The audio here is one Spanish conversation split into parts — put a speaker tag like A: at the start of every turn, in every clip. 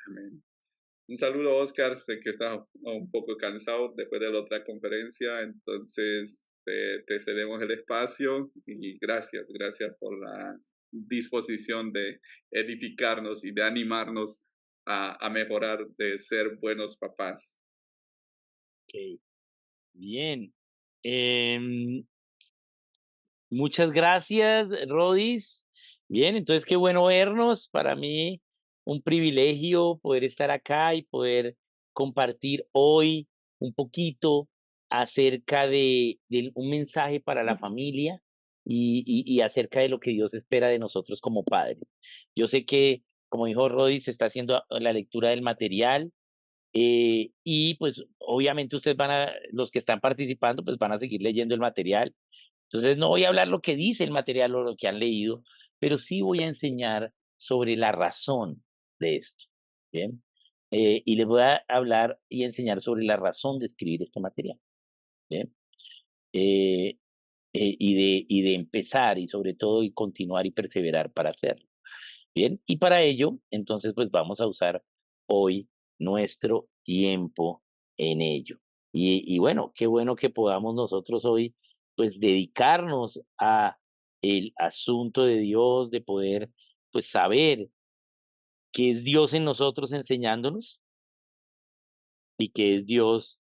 A: Amén. Un saludo, Oscar. Sé que estás un poco cansado después de la otra conferencia, entonces te cedemos el espacio y gracias por la disposición de edificarnos y de animarnos a mejorar, de ser buenos papás.
B: Ok, bien. Em, Muchas gracias, Rodis. Bien, entonces qué bueno vernos. Para mí, un privilegio poder estar acá y poder compartir hoy un poquito acerca de un mensaje para la familia y acerca de lo que Dios espera de nosotros como padres. Yo sé que, como dijo Rodis, se está haciendo la lectura del material. Y pues obviamente los que están participando, pues van a seguir leyendo el material. Entonces no voy a hablar lo que dice el material o lo que han leído, pero sí voy a enseñar sobre la razón de esto. Bien. Y les voy a hablar y enseñar sobre la razón de escribir este material. Bien. Eh, y de empezar y sobre todo y continuar y perseverar para hacerlo. Bien. Y para ello, entonces, pues vamos a usar hoy nuestro tiempo en ello. Y bueno, qué bueno que podamos nosotros hoy, pues, dedicarnos a el asunto de Dios, de poder, pues, saber que es Dios en nosotros enseñándonos y que es Dios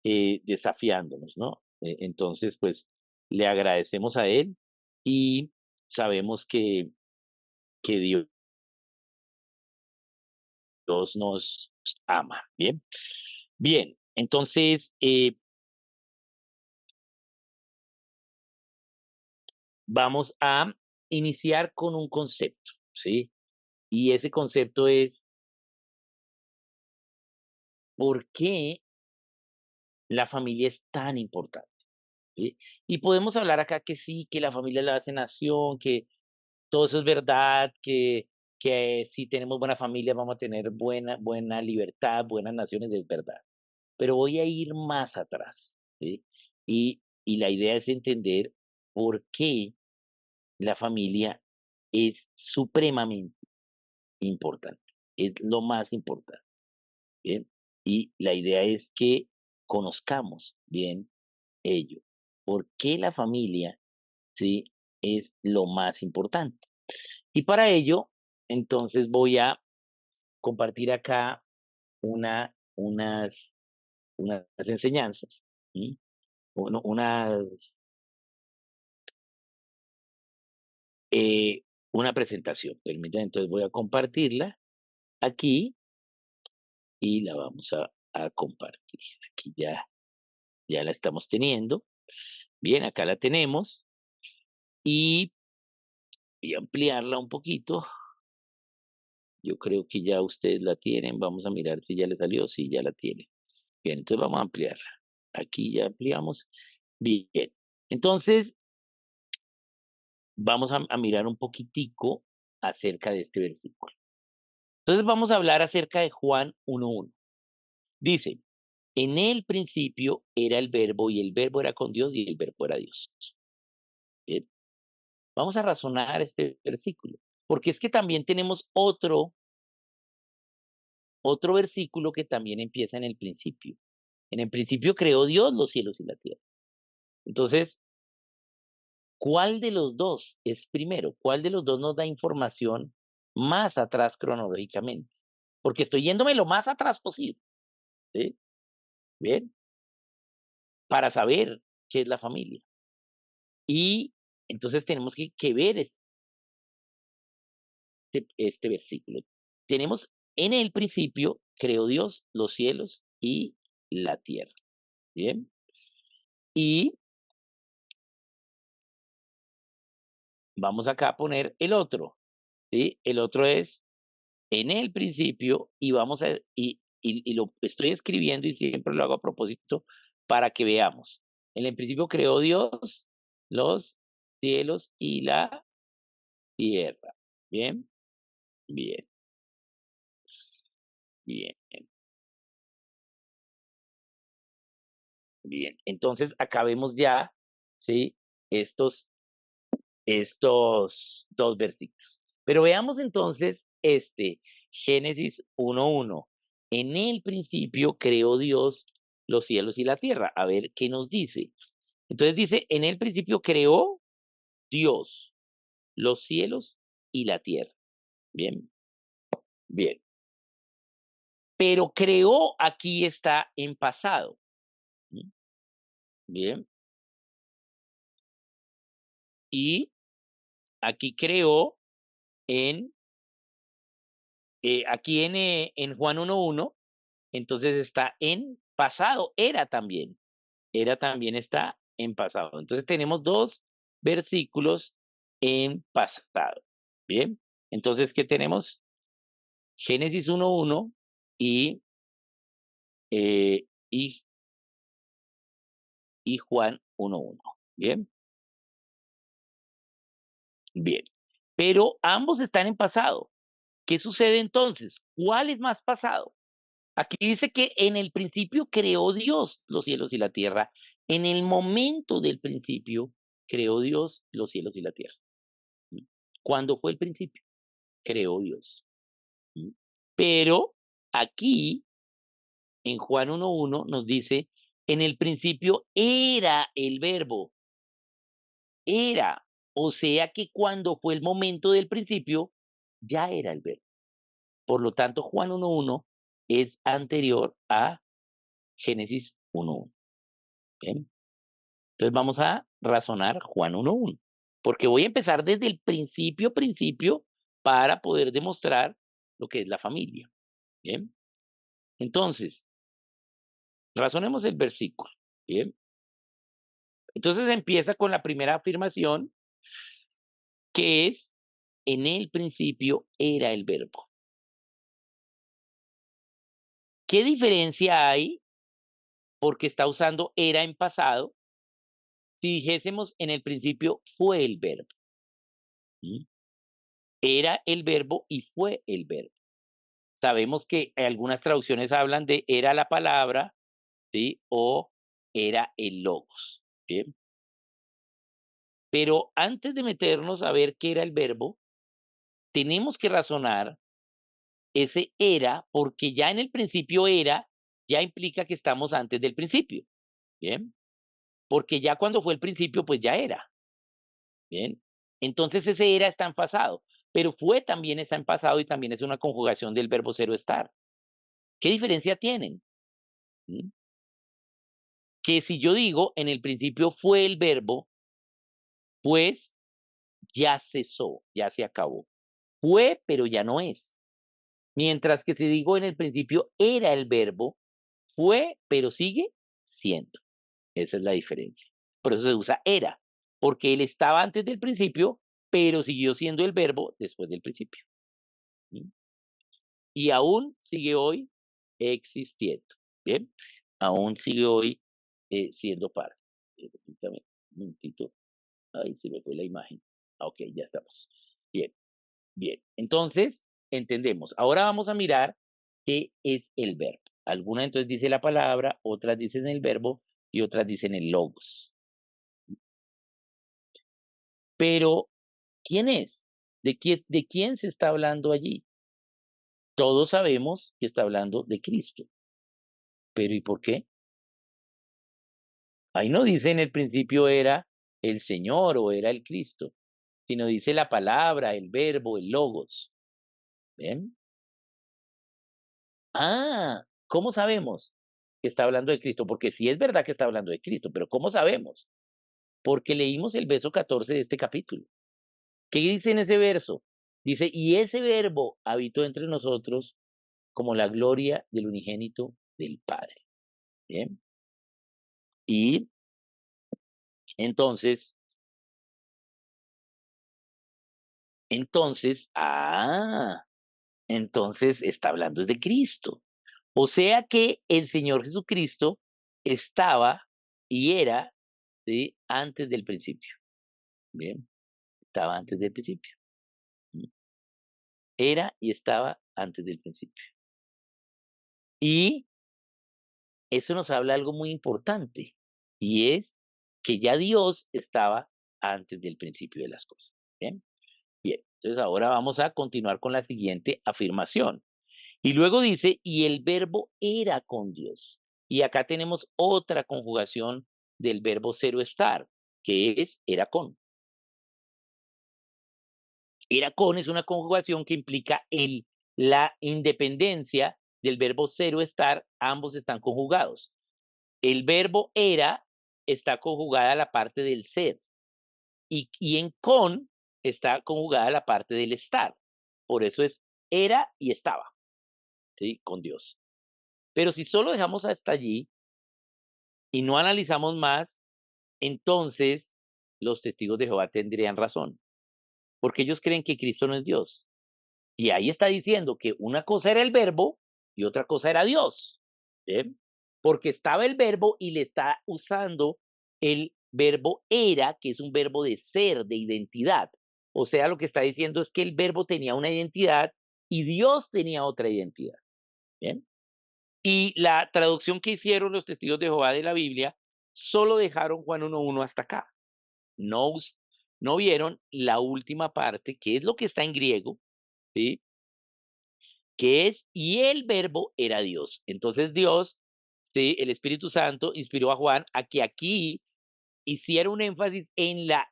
B: desafiándonos, ¿no? Entonces, pues, le agradecemos a Él y sabemos que Dios nos ama. Bien. Bien, entonces, vamos a iniciar con un concepto, ¿sí? Y ese concepto es, ¿por qué la familia es tan importante? ¿Sí? Y podemos hablar acá que sí, que la familia es la base nación, que todo eso es verdad, que si tenemos buena familia vamos a tener buena libertad, buenas naciones, es verdad. Pero voy a ir más atrás, ¿sí? Y la idea es entender por qué la familia es supremamente importante, es lo más importante, ¿bien? Y la idea es que conozcamos bien ello. ¿Por qué la familia, sí, es lo más importante? Y para ello, entonces voy a compartir acá una, unas enseñanzas, ¿sí? Unas, eh, una presentación. Permítanme, entonces voy a compartirla aquí y la vamos a compartir. Aquí ya la estamos teniendo. Bien, acá la tenemos y voy a ampliarla un poquito. Yo creo que ya ustedes la tienen. Vamos a mirar si ya le salió. Sí, ya la tiene. Bien, entonces vamos a ampliarla. Aquí ya ampliamos. Bien. Entonces, vamos a mirar un poquitico acerca de este versículo. Entonces, vamos a hablar acerca de Juan 1:1. Dice, en el principio era el verbo y el verbo era con Dios y el verbo era Dios. Bien. Vamos a razonar este versículo, porque es que también tenemos otro versículo que también empieza en el principio. En el principio creó Dios los cielos y la tierra. Entonces, ¿cuál de los dos es primero? ¿Cuál de los dos nos da información más atrás cronológicamente? Porque estoy yéndome lo más atrás posible, ¿sí? Bien, para saber qué es la familia. Y entonces tenemos que ver este versículo. Tenemos en el principio creó Dios los cielos y la tierra. Bien. Y vamos acá a poner el otro. ¿Sí? El otro es en el principio y vamos y lo estoy escribiendo y siempre lo hago a propósito para que veamos. En el principio creó Dios los cielos y la tierra. Bien, bien, bien, bien. Entonces acá vemos ya, ¿sí? Estos estos 2 versículos. Pero veamos entonces este. Génesis 1:1. En el principio creó Dios los cielos y la tierra. A ver qué nos dice. Entonces dice, en el principio creó Dios los cielos y la tierra. Bien, bien. Pero creó aquí está en pasado. ¿Mm? Bien. Y aquí creó en, en Juan 1:1, entonces está en pasado, era también está en pasado. Entonces tenemos dos versículos en pasado. Bien, entonces, ¿qué tenemos? Génesis 1:1 y, eh, y, y Juan 1:1. Bien, bien. Pero ambos están en pasado. ¿Qué sucede entonces? ¿Cuál es más pasado? Aquí dice que en el principio creó Dios los cielos y la tierra. En el momento del principio creó Dios los cielos y la tierra. ¿Mm? ¿Cuándo fue el principio? Creó Dios. ¿Mm? Pero aquí en Juan 1:1 nos dice, en el principio era el verbo, era. O sea que cuando fue el momento del principio, ya era el verbo. Por lo tanto, Juan 1:1 es anterior a Génesis 1:1. ¿Bien? Entonces vamos a razonar Juan 1:1, porque voy a empezar desde el principio, principio, para poder demostrar lo que es la familia. Bien, entonces, razonemos el versículo. Bien, entonces empieza con la primera afirmación, que es, en el principio era el verbo. ¿Qué diferencia hay? Porque está usando era en pasado. Si dijésemos en el principio fue el verbo. ¿Mm? Era el verbo y fue el verbo. Sabemos que algunas traducciones hablan de era la palabra, ¿sí? O era el logos, ¿bien? Pero antes de meternos a ver qué era el verbo, tenemos que razonar ese era, porque ya en el principio era, ya implica que estamos antes del principio, ¿bien? Porque ya cuando fue el principio, pues ya era, ¿bien? Entonces ese era está en pasado, pero fue también está en pasado y también es una conjugación del verbo ser o estar. ¿Qué diferencia tienen? ¿Mm? Que si yo digo en el principio fue el verbo, pues ya cesó, ya se acabó. Fue, pero ya no es. Mientras que si digo en el principio era el verbo, fue, pero sigue siendo. Esa es la diferencia. Por eso se usa era, porque él estaba antes del principio, pero siguió siendo el verbo después del principio. ¿Mm? Y aún sigue hoy existiendo. Bien, aún sigue hoy siendo parte. Permítame un momentito. Ahí se me fue la imagen. Ah, ok, ya estamos. Bien, bien. Entonces, entendemos. Ahora vamos a mirar qué es el verbo. Algunas entonces dice la palabra, otras dicen el verbo y otras dicen el logos. Pero, ¿quién es? De quién se está hablando allí? Todos sabemos que está hablando de Cristo. Pero ¿y por qué? Ahí no dice en el principio era el Señor o era el Cristo, sino dice la palabra, el verbo, el logos. ¿Ven? Ah, ¿cómo sabemos que está hablando de Cristo? Porque sí es verdad que está hablando de Cristo, pero ¿cómo sabemos? Porque leímos el verso 14 de este capítulo. ¿Qué dice en ese verso? Dice, y ese verbo habitó entre nosotros como la gloria del unigénito del Padre. ¿Bien? Y entonces, entonces está hablando de Cristo. O sea que el Señor Jesucristo estaba y era, ¿sí? Antes del principio. Bien, estaba antes del principio. ¿Mm? Era y estaba antes del principio. Y eso nos habla algo muy importante, y es que ya Dios estaba antes del principio de las cosas. Bien, bien. Entonces ahora vamos a continuar con la siguiente afirmación. Y luego dice, y el verbo era con Dios. Y acá tenemos otra conjugación del verbo cero estar, que es era con. Era con es una conjugación que implica la independencia del verbo cero estar, ambos están conjugados. El verbo era está conjugada la parte del ser y en con está conjugada la parte del estar. Por eso es era y estaba, ¿sí? Con Dios. Pero si solo dejamos hasta allí y no analizamos más, entonces los testigos de Jehová tendrían razón, porque ellos creen que Cristo no es Dios. Y ahí está diciendo que una cosa era el verbo y otra cosa era Dios. ¿Bien? Porque estaba el verbo y le está usando el verbo era, que es un verbo de ser, de identidad. O sea, lo que está diciendo es que el verbo tenía una identidad y Dios tenía otra identidad. ¿Bien? Y la traducción que hicieron los testigos de Jehová de la Biblia solo dejaron Juan 1:1 hasta acá. No, no vieron la última parte, que es lo que está en griego, ¿sí? Que es, y el verbo era Dios. Entonces Dios, sí, el Espíritu Santo inspiró a Juan a que aquí hiciera un énfasis en la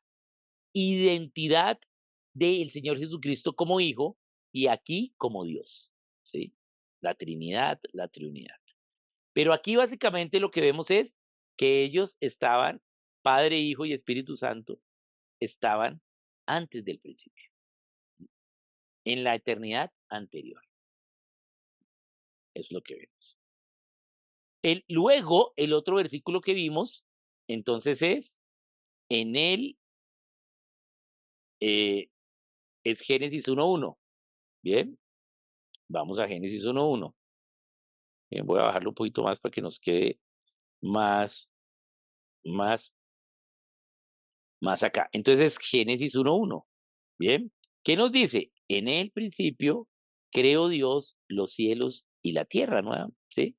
B: identidad del Señor Jesucristo como hijo y aquí como Dios, ¿sí? La Trinidad, la Trinidad. Pero aquí básicamente lo que vemos es que ellos estaban, Padre, Hijo y Espíritu Santo, estaban antes del principio, en la eternidad anterior. Es lo que vemos. Luego, el otro versículo que vimos, entonces en él, eh, es Génesis 1:1. Bien, vamos a Génesis 1:1. Bien, voy a bajarlo un poquito más para que nos quede más, más, más acá. Entonces, Génesis 1:1. Bien, ¿qué nos dice? En el principio creó Dios los cielos y la tierra nueva, ¿sí?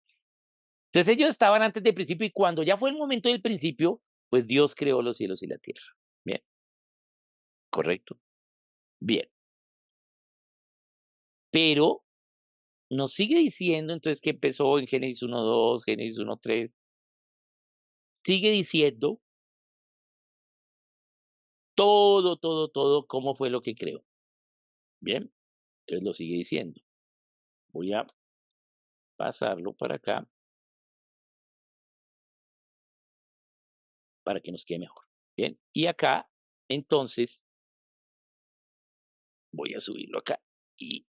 B: Entonces ellos estaban antes del principio y cuando ya fue el momento del principio, pues Dios creó los cielos y la tierra. Bien, correcto. Bien, pero nos sigue diciendo entonces que empezó en Génesis 1:2, Génesis 1:3, sigue diciendo todo, todo, todo cómo fue lo que creó. Bien, entonces lo sigue diciendo. Voy a pasarlo para acá para que nos quede mejor. Bien, y acá, entonces, voy a subirlo acá. Y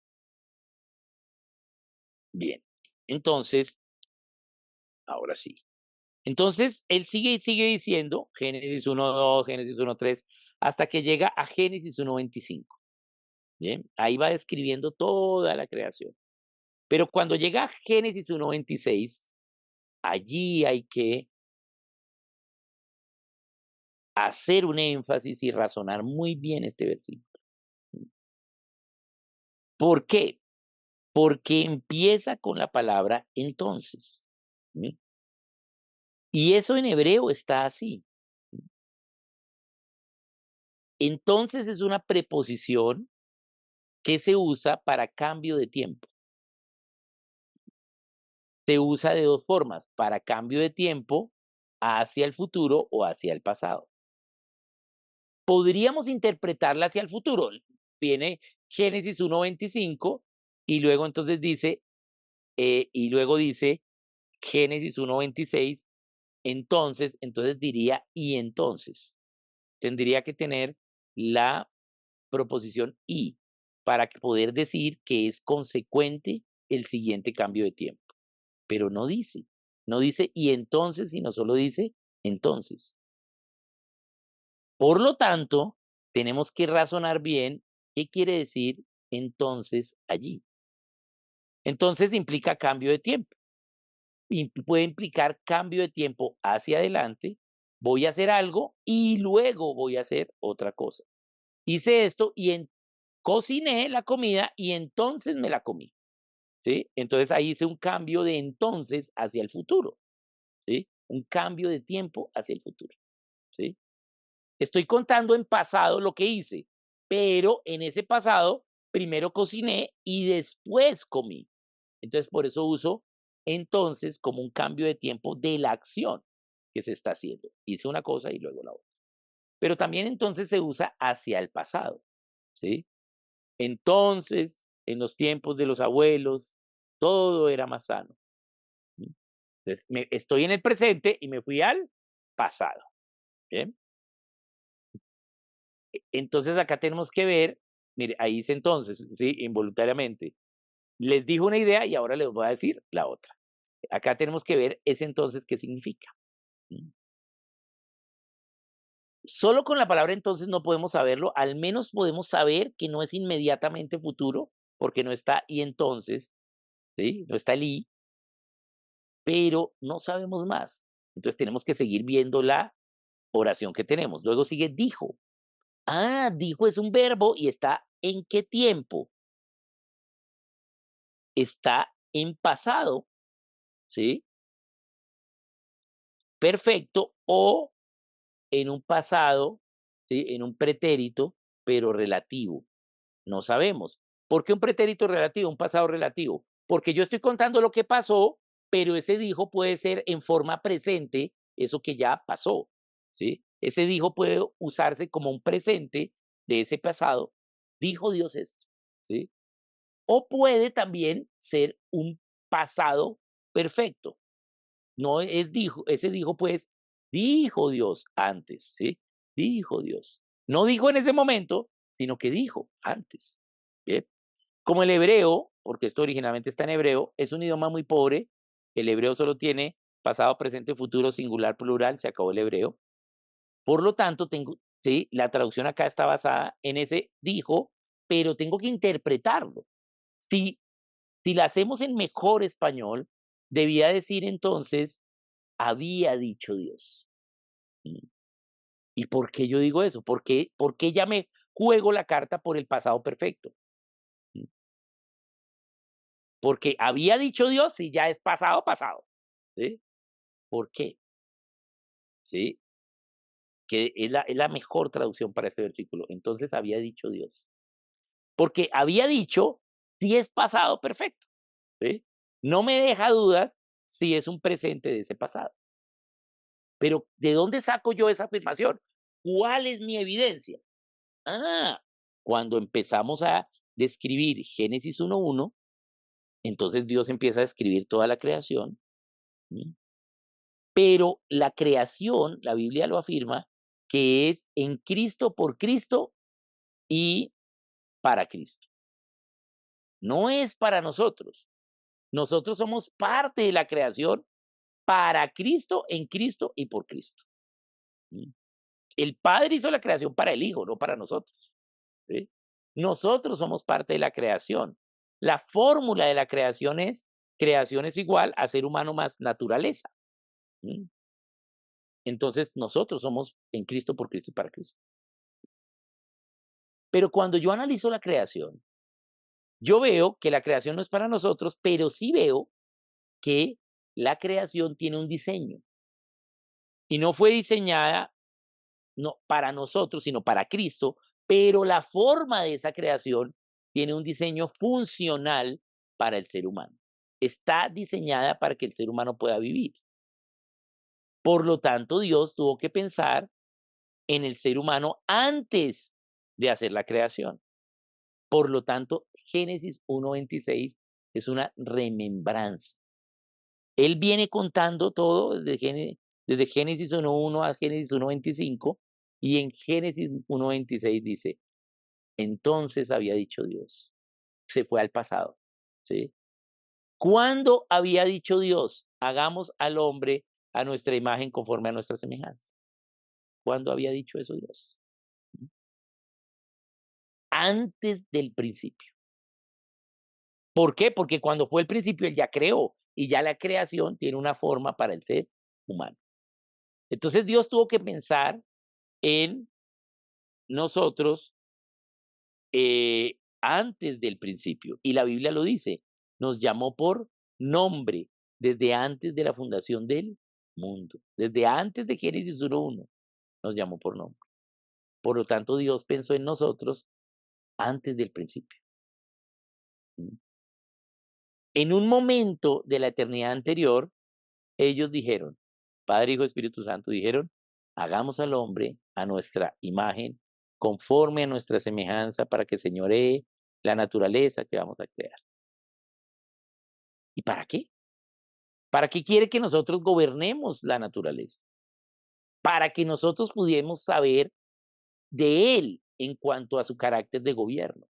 B: bien, entonces, ahora sí. Entonces, él sigue diciendo Génesis 1:2, Génesis 1:3, hasta que llega a Génesis 1:25. Bien, ahí va describiendo toda la creación. Pero cuando llega a Génesis 1:26, allí hay que hacer un énfasis y razonar muy bien este versículo. ¿Por qué? Porque empieza con la palabra entonces. ¿Sí? Y eso en hebreo está así. Entonces es una preposición que se usa para cambio de tiempo. Se usa de dos formas, para cambio de tiempo hacia el futuro o hacia el pasado. Podríamos interpretarla hacia el futuro. Viene Génesis 1:25 y luego entonces dice, y luego dice Génesis 1:26, entonces diría y entonces. Tendría que tener la proposición y para poder decir que es consecuente el siguiente cambio de tiempo. Pero no dice y entonces, sino solo dice entonces. Por lo tanto, tenemos que razonar bien qué quiere decir entonces allí. Entonces implica cambio de tiempo. Puede implicar cambio de tiempo hacia adelante. Voy a hacer algo y luego voy a hacer otra cosa. Hice esto y cociné la comida y entonces me la comí. ¿Sí? Entonces ahí hice un cambio de entonces hacia el futuro. ¿Sí? Un cambio de tiempo hacia el futuro. ¿Sí? Estoy contando en pasado lo que hice, pero en ese pasado primero cociné y después comí. Entonces, por eso uso entonces como un cambio de tiempo de la acción que se está haciendo. Hice una cosa y luego la otra. Pero también entonces se usa hacia el pasado, ¿sí? Entonces, en los tiempos de los abuelos, todo era más sano. ¿Mm? Entonces, estoy en el presente y me fui al pasado. ¿Bien? Entonces acá tenemos que ver, mire, ahí dice entonces, ¿sí? Involuntariamente. Les dijo una idea y ahora les voy a decir la otra. Acá tenemos que ver ese entonces qué significa. ¿Mm? Solo con la palabra entonces no podemos saberlo, al menos podemos saber que no es inmediatamente futuro, porque no está y entonces, ¿sí? No está el y, pero no sabemos más. Entonces tenemos que seguir viendo la oración que tenemos. Luego sigue dijo. Ah, dijo es un verbo y está ¿en qué tiempo? Está en pasado, ¿sí? Perfecto o en un pasado, ¿sí? En un pretérito, pero relativo. No sabemos. ¿Por qué un pretérito relativo, un pasado relativo? Porque yo estoy contando lo que pasó, pero ese dijo puede ser en forma presente, eso que ya pasó, ¿sí? Ese dijo puede usarse como un presente de ese pasado. Dijo Dios esto, ¿sí? O puede también ser un pasado perfecto. No es dijo, ese dijo pues, dijo Dios antes, ¿sí? Dijo Dios. No dijo en ese momento, sino que dijo antes. Bien. Como el hebreo, porque esto originalmente está en hebreo, es un idioma muy pobre. El hebreo solo tiene pasado, presente, futuro, singular, plural, se acabó el hebreo. Por lo tanto, tengo, sí, la traducción acá está basada en ese dijo, pero tengo que interpretarlo. Si, si la hacemos en mejor español, debía decir entonces, había dicho Dios. Mm. ¿Y por qué yo digo eso? Por qué ya me juego la carta por el pasado perfecto? Mm. Porque había dicho Dios y ya es pasado, pasado. ¿Sí? ¿Por qué? ¿Sí? Que es la mejor traducción para este versículo. Entonces había dicho Dios. Porque había dicho si es pasado perfecto. ¿Sí? No me deja dudas si es un presente de ese pasado. Pero ¿de dónde saco yo esa afirmación? ¿Cuál es mi evidencia? Ah, cuando empezamos a describir Génesis 1:1, entonces Dios empieza a describir toda la creación. ¿Mm? Pero la creación, la Biblia lo afirma, que es en Cristo, por Cristo y para Cristo. No es para nosotros. Nosotros somos parte de la creación para Cristo, en Cristo y por Cristo. ¿Mm? El Padre hizo la creación para el Hijo, no para nosotros. ¿Sí? Nosotros somos parte de la creación. La fórmula de la creación es igual a ser humano más naturaleza. ¿Mm? Entonces nosotros somos en Cristo, por Cristo y para Cristo. Pero cuando yo analizo la creación, yo veo que la creación no es para nosotros, pero sí veo que la creación tiene un diseño y no fue diseñada no para nosotros, sino para Cristo, pero la forma de esa creación tiene un diseño funcional para el ser humano. Está diseñada para que el ser humano pueda vivir. Por lo tanto, Dios tuvo que pensar en el ser humano antes de hacer la creación. Por lo tanto, Génesis 1:26 es una remembranza. Él viene contando todo desde Génesis 1:1 a Génesis 1:25 y en Génesis 1:26 dice, entonces había dicho Dios. Se fue al pasado, ¿sí? ¿Cuándo había dicho Dios? Hagamos al hombre a nuestra imagen conforme a nuestra semejanza. ¿Cuándo había dicho eso Dios? Antes del principio. ¿Por qué? Porque cuando fue el principio, él ya creó y ya la creación tiene una forma para el ser humano. Entonces Dios tuvo que pensar en nosotros antes del principio. Y la Biblia lo dice, nos llamó por nombre desde antes de la fundación del mundo. Desde antes de Génesis 1:1 nos llamó por nombre. Por lo tanto, Dios pensó en nosotros antes del principio. ¿Mm? En un momento de la eternidad anterior, ellos dijeron, Padre, Hijo, Espíritu Santo, dijeron, hagamos al hombre a nuestra imagen, conforme a nuestra semejanza, para que señoree la naturaleza que vamos a crear. ¿Y para qué? ¿Para qué quiere que nosotros gobernemos la naturaleza? Para que nosotros pudiéramos saber de Él en cuanto a su carácter de gobierno.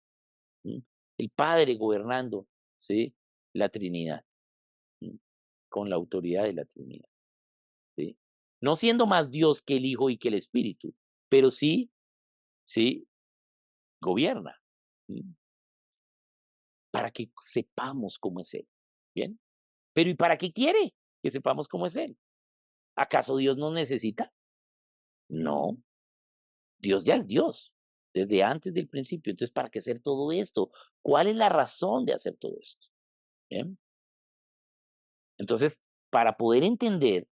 B: ¿Mm? El Padre gobernando, ¿sí? La Trinidad, ¿mm? Con la autoridad de la Trinidad, ¿sí? No siendo más Dios que el Hijo y que el Espíritu, pero sí, sí, gobierna, ¿mm? Para que sepamos cómo es Él, ¿bien? Pero ¿y para qué quiere que sepamos cómo es Él? ¿Acaso Dios nos necesita? No, Dios ya es Dios, desde antes del principio. Entonces, ¿para qué hacer todo esto? ¿Cuál es la razón de hacer todo esto? ¿Bien? Entonces, para poder entender,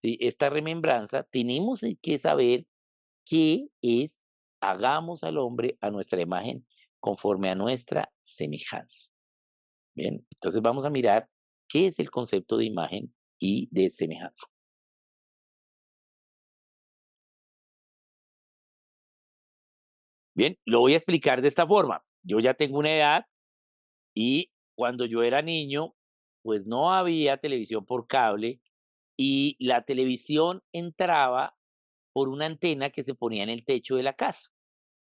B: ¿sí?, esta remembranza, tenemos que saber qué es hagamos al hombre a nuestra imagen conforme a nuestra semejanza. Bien, entonces vamos a mirar qué es el concepto de imagen y de semejanza. Bien, lo voy a explicar de esta forma. Yo ya tengo una edad y cuando yo era niño, pues no había televisión por cable y la televisión entraba por una antena que se ponía en el techo de la casa.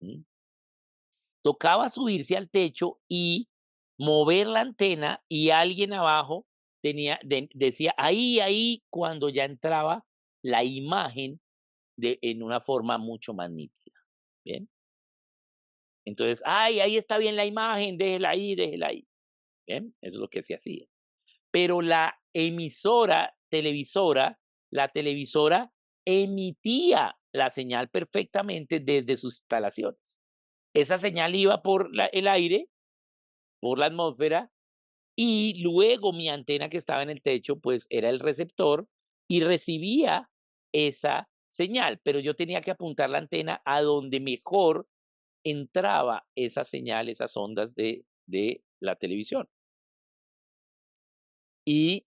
B: ¿Mm? Tocaba subirse al techo y mover la antena y alguien abajo decía ahí, ahí, cuando ya entraba la imagen en una forma mucho más nítida. Bien. Entonces, ay, ahí está bien la imagen, déjela ahí, déjela ahí. Bien, eso es lo que se hacía. Pero la televisora emitía la señal perfectamente desde sus instalaciones. Esa señal iba por el aire, por la atmósfera, y luego mi antena que estaba en el techo, pues era el receptor y recibía esa señal, pero yo tenía que apuntar la antena a donde mejor entraba esa señal, esas ondas de la televisión. Y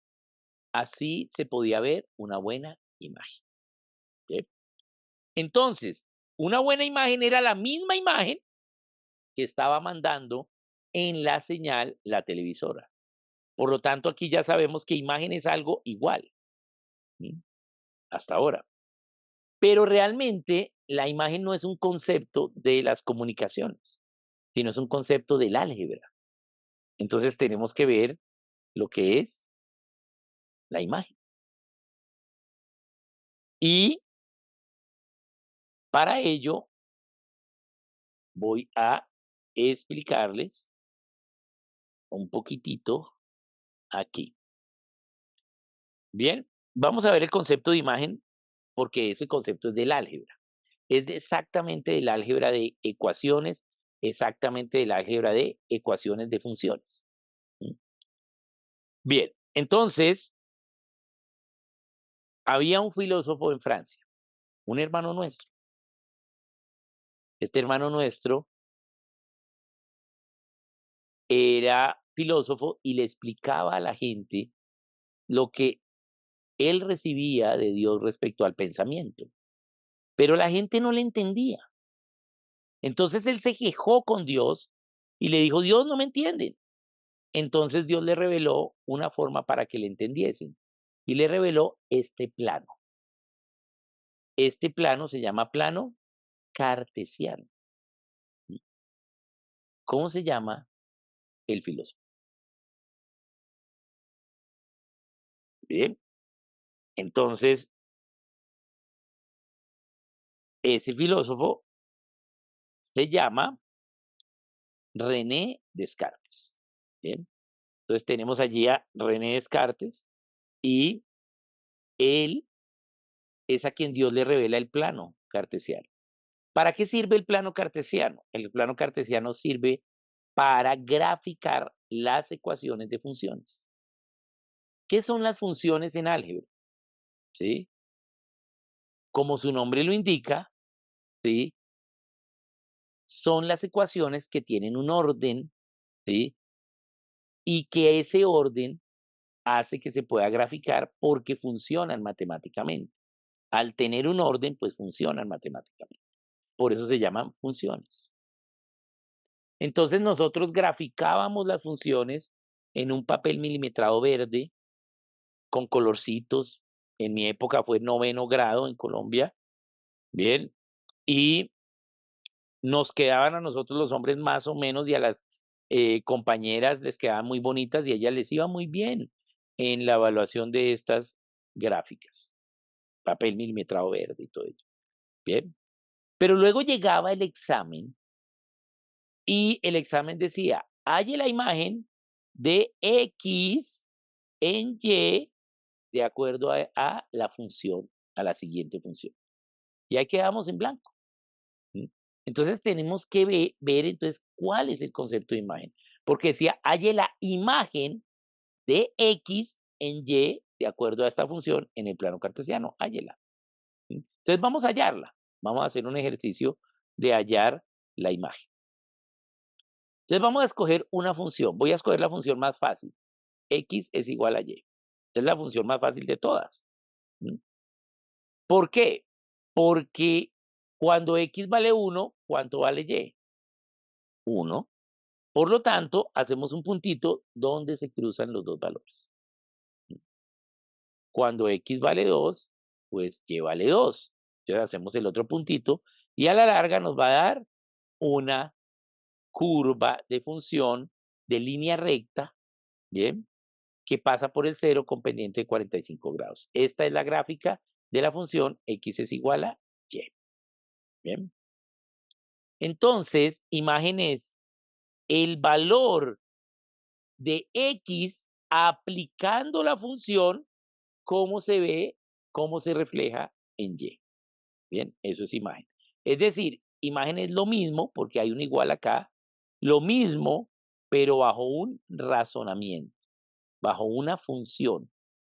B: así se podía ver una buena imagen. ¿Sí? Entonces, una buena imagen era la misma imagen que estaba mandando en la señal la televisora. Por lo tanto, aquí ya sabemos que imagen es algo igual, ¿sí?, hasta ahora. Pero realmente la imagen no es un concepto de las comunicaciones, sino es un concepto del álgebra. Entonces tenemos que ver lo que es la imagen. Y para ello voy a explicarles un poquitito aquí. Bien, vamos a ver el concepto de imagen porque ese concepto es del álgebra. Exactamente del álgebra de ecuaciones, exactamente del álgebra de ecuaciones de funciones. ¿Mm? Bien, entonces había un filósofo en Francia, un hermano nuestro. Este hermano nuestro era filósofo y le explicaba a la gente lo que él recibía de Dios respecto al pensamiento, pero la gente no le entendía. Entonces él se quejó con Dios y le dijo, Dios, no me entienden. Entonces Dios le reveló una forma para que le entendiesen y le reveló este plano. Este plano se llama plano cartesiano. ¿Cómo se llama el filósofo? Bien, entonces ese filósofo se llama René Descartes. Bien, entonces tenemos allí a René Descartes y él es a quien Dios le revela el plano cartesiano. ¿Para qué sirve el plano cartesiano? El plano cartesiano sirve para graficar las ecuaciones de funciones. ¿Qué son las funciones en álgebra? ¿Sí? Como su nombre lo indica, ¿sí?, son las ecuaciones que tienen un orden, ¿sí?, y que ese orden hace que se pueda graficar porque funcionan matemáticamente. Al tener un orden, pues funcionan matemáticamente. Por eso se llaman funciones. Entonces nosotros graficábamos las funciones en un papel milimetrado verde con colorcitos. En mi época fue noveno grado en Colombia, bien, y nos quedaban a nosotros los hombres más o menos y a las compañeras les quedaban muy bonitas y a ellas les iba muy bien en la evaluación de estas gráficas, papel milimetrado verde y todo ello, bien. Pero luego llegaba el examen y el examen decía, halle la imagen de X en Y de acuerdo a la función, a la siguiente función. Y ahí quedamos en blanco. ¿Sí? Entonces tenemos que ver entonces cuál es el concepto de imagen. Porque decía, halle la imagen de X en Y de acuerdo a esta función en el plano cartesiano. Hállela. ¿Sí? Entonces vamos a hallarla. Vamos a hacer un ejercicio de hallar la imagen. Entonces vamos a escoger una función. Voy a escoger la función más fácil. X es igual a Y. Es la función más fácil de todas. ¿Sí? ¿Por qué? Porque cuando X vale 1, ¿cuánto vale Y? 1. Por lo tanto, hacemos un puntito donde se cruzan los dos valores. Cuando X vale 2, pues Y vale 2. Entonces hacemos el otro puntito y a la larga nos va a dar una curva de función de línea recta, ¿bien? Que pasa por el 0 con pendiente de 45 grados. Esta es la gráfica de la función X es igual a Y. ¿Bien? Entonces, imagen es el valor de X aplicando la función, cómo se ve, cómo se refleja en Y. Bien, eso es imagen. Es decir, imagen es lo mismo, porque hay un igual acá, lo mismo, pero bajo un razonamiento, bajo una función,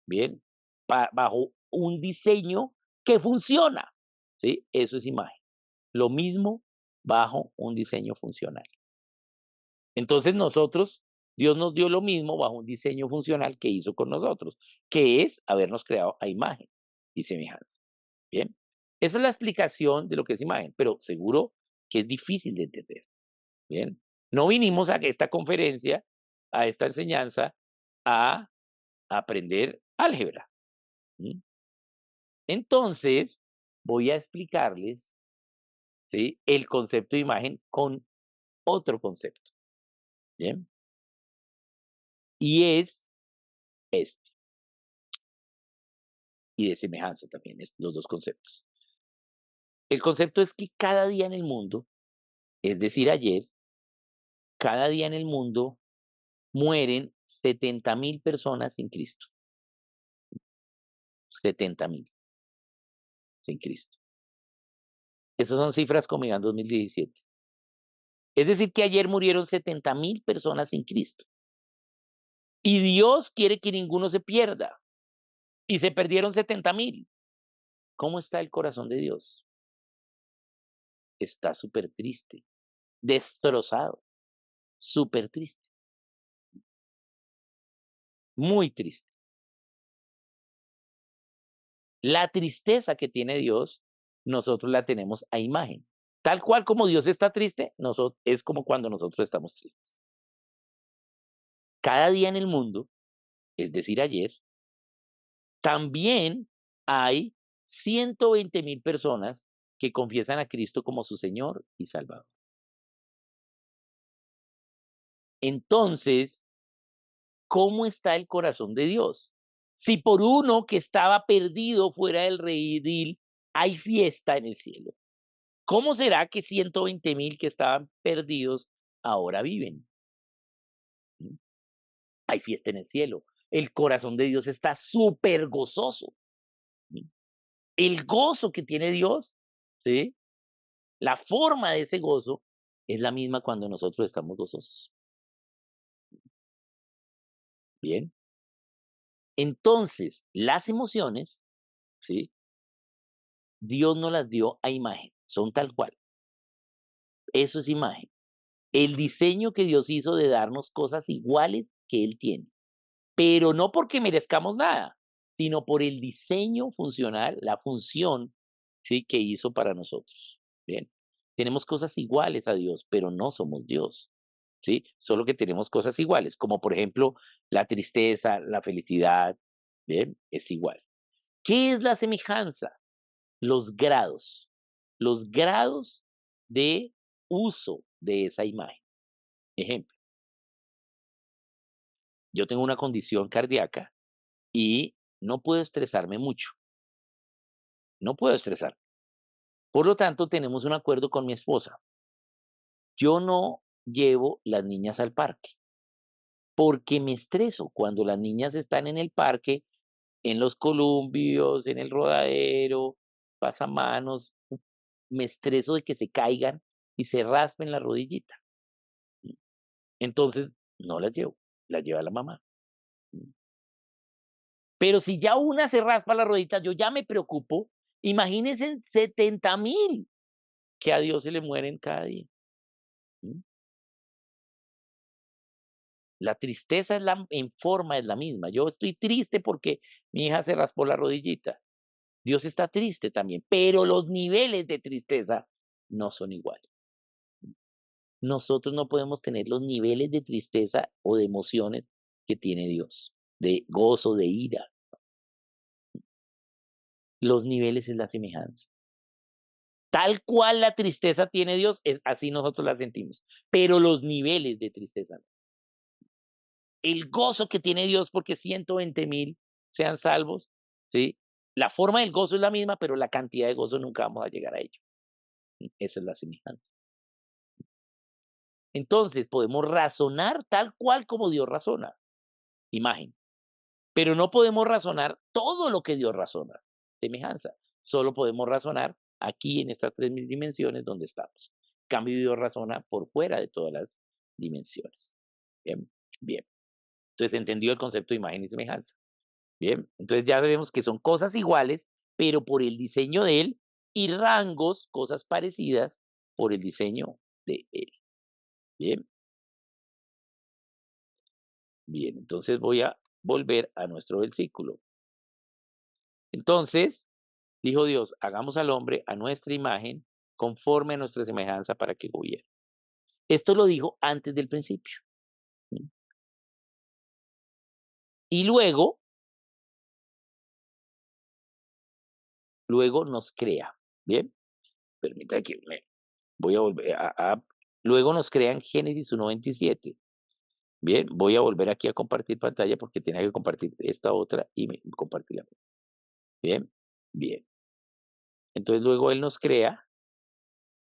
B: ¿bien? Bajo un diseño que funciona, ¿sí? Eso es imagen. Lo mismo bajo un diseño funcional. Entonces nosotros, Dios nos dio lo mismo bajo un diseño funcional que hizo con nosotros, que es habernos creado a imagen y semejanza. Bien, esa es la explicación de lo que es imagen, pero seguro que es difícil de entender. Bien, no vinimos a esta conferencia, a esta enseñanza, a aprender álgebra. ¿Sí? Entonces, voy a explicarles, ¿sí?, el concepto de imagen con otro concepto. Bien, y es este. Y de semejanza también, es los dos conceptos. El concepto es que cada día en el mundo, es decir, ayer, cada día en el mundo mueren 70.000 personas sin Cristo. 70.000 sin Cristo. Esas son cifras como en 2017. Es decir, que ayer murieron 70.000 personas sin Cristo. Y Dios quiere que ninguno se pierda. Y se perdieron 70.000. ¿Cómo está el corazón de Dios? Está súper triste, destrozado, súper triste, muy triste. La tristeza que tiene Dios, nosotros la tenemos a imagen. Tal cual como Dios está triste, es como cuando nosotros estamos tristes. Cada día en el mundo, es decir, ayer, también hay 120.000 personas que confiesan a Cristo como su Señor y Salvador. Entonces, ¿cómo está el corazón de Dios? Si por uno que estaba perdido fuera del redil hay fiesta en el cielo, ¿cómo será que 120.000 que estaban perdidos ahora viven? ¿Mm? Hay fiesta en el cielo. El corazón de Dios está súper gozoso. ¿Sí? El gozo que tiene Dios, ¿sí?, la forma de ese gozo es la misma cuando nosotros estamos gozosos. Bien. Entonces, las emociones, ¿sí?, Dios no las dio a imagen, son tal cual. Eso es imagen. El diseño que Dios hizo de darnos cosas iguales que Él tiene, pero no porque merezcamos nada, sino por el diseño funcional, la función, ¿sí?, que hizo para nosotros. Bien, tenemos cosas iguales a Dios, pero no somos Dios, ¿sí? Solo que tenemos cosas iguales, como por ejemplo la tristeza, la felicidad, bien, es igual. ¿Qué es la semejanza? Los grados de uso de esa imagen. Ejemplo, yo tengo una condición cardíaca y no puedo estresarme mucho, no puedo estresar. Por lo tanto, tenemos un acuerdo con mi esposa. Yo no llevo las niñas al parque porque me estreso cuando las niñas están en el parque, en los columpios, en el rodadero, pasamanos. Me estreso de que se caigan y se raspen la rodillita. Entonces, no las llevo, las lleva la mamá. Pero si ya una se raspa la rodita, yo ya me preocupo. Imagínense 70.000 que a Dios se le mueren cada día. ¿Mm? La tristeza es en forma es la misma. Yo estoy triste porque mi hija se raspó la rodillita. Dios está triste también, pero los niveles de tristeza no son iguales. Nosotros no podemos tener los niveles de tristeza o de emociones que tiene Dios, de gozo, de ira. Los niveles es la semejanza. Tal cual la tristeza tiene Dios, así nosotros la sentimos, pero los niveles de tristeza no. El gozo que tiene Dios porque 120.000 sean salvos, ¿sí? La forma del gozo es la misma, pero la cantidad de gozo nunca vamos a llegar a ello. Esa es la semejanza. Entonces podemos razonar tal cual como Dios razona, imagen, pero no podemos razonar todo lo que Dios razona, semejanza. Solo podemos razonar aquí en estas tres dimensiones donde estamos. En cambio, Dios razona por fuera de todas las dimensiones. Bien, bien. Entonces, entendió el concepto de imagen y semejanza. Bien, entonces ya vemos que son cosas iguales, pero por el diseño de Él, y rangos, cosas parecidas, por el diseño de Él. Bien, bien. Entonces voy a volver a nuestro versículo. Entonces, dijo Dios, hagamos al hombre a nuestra imagen, conforme a nuestra semejanza para que gobierne. Esto lo dijo antes del principio. ¿Sí? Y luego nos crea. Bien, permita que me voy a volver luego nos crea en Génesis 1:27. Bien, voy a volver aquí a compartir pantalla porque tenía que compartir esta otra y compartir la otra. Bien, bien. Entonces luego Él nos crea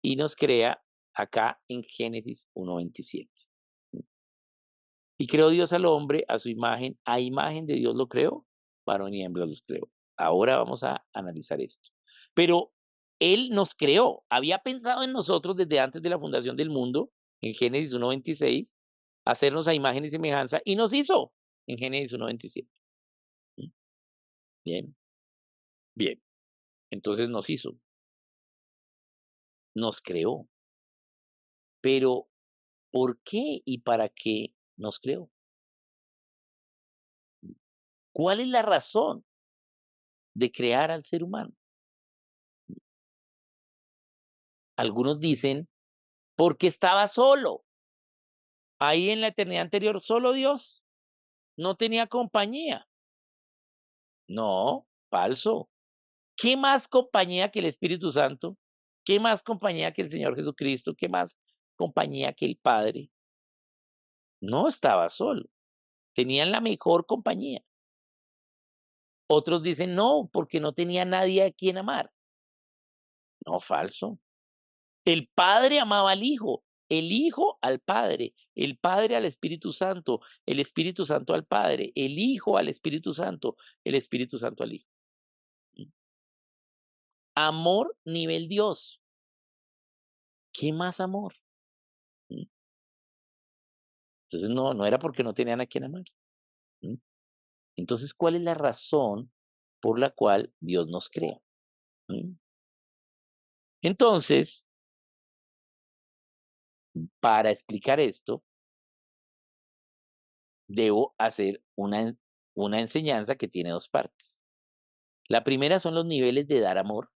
B: y nos crea acá en Génesis 1:27. Y creó Dios al hombre a su imagen, a imagen de Dios lo creó, varón y hembra los creó. Ahora vamos a analizar esto. Pero Él nos creó, había pensado en nosotros desde antes de la fundación del mundo, en Génesis 1:26, hacernos a imagen y semejanza, y nos hizo en Génesis 1:27. ¿Mm? Bien, bien. Entonces nos hizo, nos creó. Pero, ¿por qué y para qué nos creó? ¿Cuál es la razón de crear al ser humano? Algunos dicen, porque estaba solo. Ahí en la eternidad anterior, solo Dios. No tenía compañía. No, falso. ¿Qué más compañía que el Espíritu Santo? ¿Qué más compañía que el Señor Jesucristo? ¿Qué más compañía que el Padre? No estaba solo. Tenían la mejor compañía. Otros dicen, no, porque no tenía nadie a quien amar. No, falso. El Padre amaba al Hijo, el Hijo al Padre, el Padre al Espíritu Santo, el Espíritu Santo al Padre, el Hijo al Espíritu Santo, el Espíritu Santo al Hijo. ¿Mm? Amor nivel Dios. ¿Qué más amor? ¿Mm? Entonces no era porque no tenían a quien amar. ¿Mm? Entonces, ¿cuál es la razón por la cual Dios nos crea? ¿Mm? Entonces, para explicar esto, debo hacer una enseñanza que tiene 2 partes. La primera son los niveles de dar amor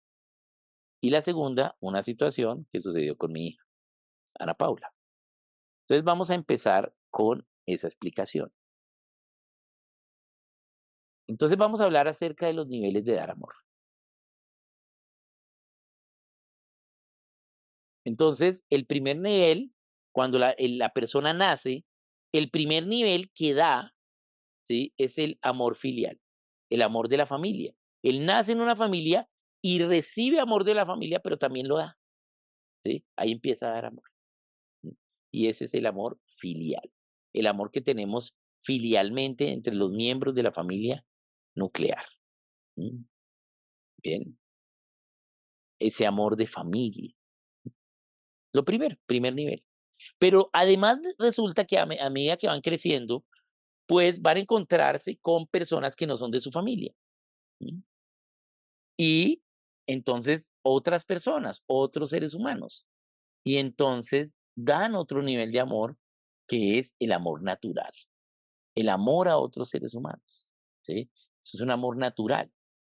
B: y la segunda, una situación que sucedió con mi hija, Ana Paula. Entonces vamos a empezar con esa explicación. Entonces vamos a hablar acerca de los niveles de dar amor. Entonces, el primer nivel, cuando la persona nace, el primer nivel que da, ¿sí? Es el amor filial, el amor de la familia. Él nace en una familia y recibe amor de la familia, pero también lo da, ¿sí? Ahí empieza a dar amor. ¿Sí? Y ese es el amor filial, el amor que tenemos filialmente entre los miembros de la familia nuclear. ¿Mm? Bien, ese amor de familia. Lo primero, primer nivel. Pero además resulta que a medida que van creciendo, pues van a encontrarse con personas que no son de su familia. ¿Sí? Y entonces otras personas, otros seres humanos. Y entonces dan otro nivel de amor que es el amor natural, el amor a otros seres humanos. ¿Sí? Eso es un amor natural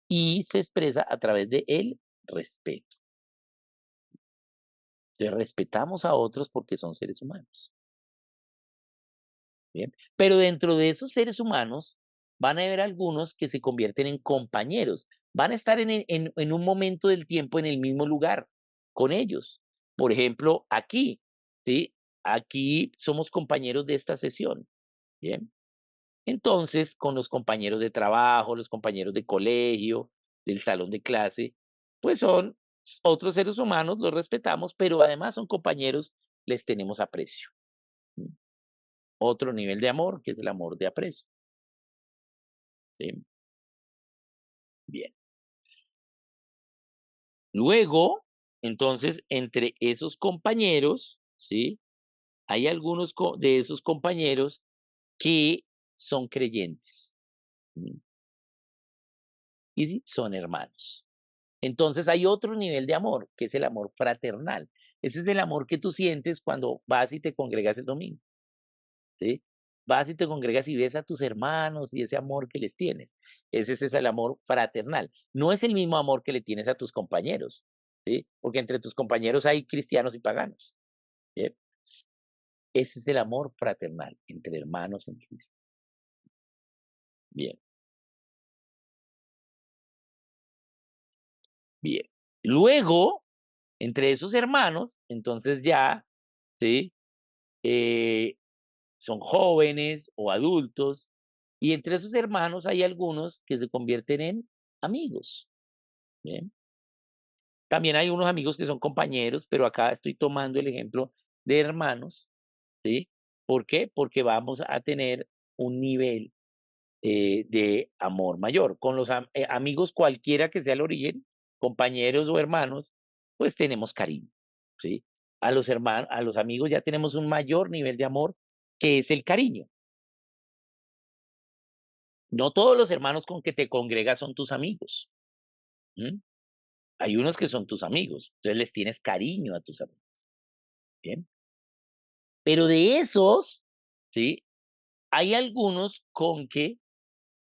B: y se expresa a través de el respeto. Entonces respetamos a otros porque son seres humanos. Bien, pero dentro de esos seres humanos van a haber algunos que se convierten en compañeros, van a estar en un momento del tiempo en el mismo lugar con ellos. Por ejemplo, aquí, ¿sí? Aquí somos compañeros de esta sesión, ¿bien? Entonces, con los compañeros de trabajo, los compañeros de colegio, del salón de clase, pues son otros seres humanos, los respetamos, pero además son compañeros, les tenemos aprecio. ¿Sí? Otro nivel de amor, que es el amor de aprecio. ¿Sí? Bien. Luego, entonces, entre esos compañeros, ¿sí? Hay algunos de esos compañeros que son creyentes, ¿sí? Y sí, son hermanos. Entonces hay otro nivel de amor, que es el amor fraternal. Ese es el amor que tú sientes cuando vas y te congregas el domingo, ¿sí? Vas y te congregas y ves a tus hermanos y ese amor que les tienes. Ese es el amor fraternal. No es el mismo amor que le tienes a tus compañeros, ¿sí? Porque entre tus compañeros hay cristianos y paganos, ¿bien? Ese es el amor fraternal entre hermanos en Cristo. Bien, bien. Luego, entre esos hermanos, entonces ya, ¿sí? Eh, son jóvenes o adultos, y entre esos hermanos hay algunos que se convierten en amigos, ¿bien? También hay unos amigos que son compañeros, pero acá estoy tomando el ejemplo de hermanos, ¿sí? ¿Por qué? Porque vamos a tener un nivel de amor mayor. Con los amigos, cualquiera que sea el origen, compañeros o hermanos, pues tenemos cariño, ¿sí? A los hermanos, a los amigos ya tenemos un mayor nivel de amor, que es el cariño. No todos los hermanos con que te congregas son tus amigos. ¿M? Hay unos que son tus amigos, entonces les tienes cariño a tus amigos, ¿bien? Pero de esos, ¿sí? Hay algunos con que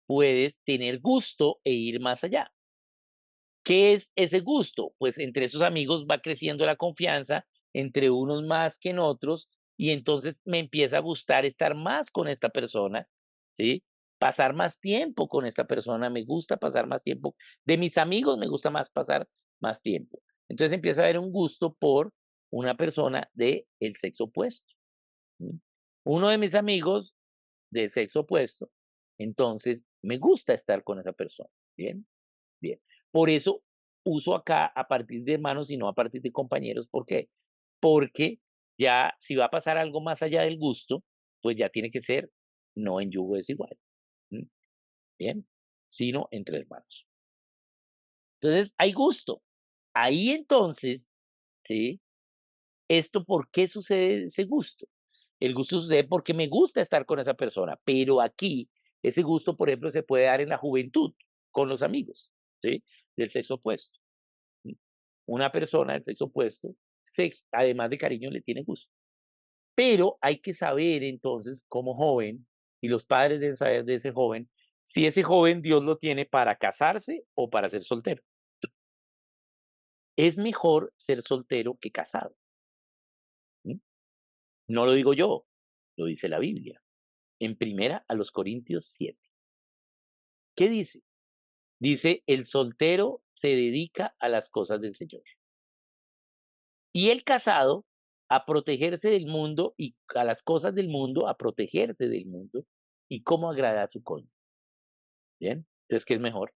B: puedes tener gusto e ir más allá. ¿Qué es ese gusto? Pues entre esos amigos va creciendo la confianza, entre unos más que en otros, y entonces me empieza a gustar estar más con esta persona, ¿sí? Pasar más tiempo con esta persona, me gusta pasar más tiempo. De mis amigos me gusta más pasar más tiempo. Entonces empieza a haber un gusto por una persona del sexo opuesto. ¿Sí? Uno de mis amigos del sexo opuesto, entonces me gusta estar con esa persona. Bien. Bien. Por eso uso acá a partir de hermanos y no a partir de compañeros. ¿Por qué? Porque ya si va a pasar algo más allá del gusto, pues ya tiene que ser no en yugo desigual. ¿M? Bien, sino entre hermanos. Entonces, hay gusto. Ahí entonces, ¿sí? ¿Esto por qué sucede ese gusto? El gusto sucede porque me gusta estar con esa persona, pero aquí ese gusto, por ejemplo, se puede dar en la juventud con los amigos, ¿sí? Del sexo opuesto. Una persona del sexo opuesto, además de cariño, le tiene gusto. Pero hay que saber entonces, como joven, y los padres deben saber de ese joven si ese joven Dios lo tiene para casarse o para ser soltero. Es mejor ser soltero que casado. ¿M? No lo digo yo, lo dice la Biblia. En primera a los Corintios 7. ¿Qué dice? Dice, el soltero se dedica a las cosas del Señor. Y el casado a protegerse del mundo y a las cosas del mundo, a protegerse del mundo y cómo agradar a su cónyuge. Bien, entonces, ¿qué es mejor?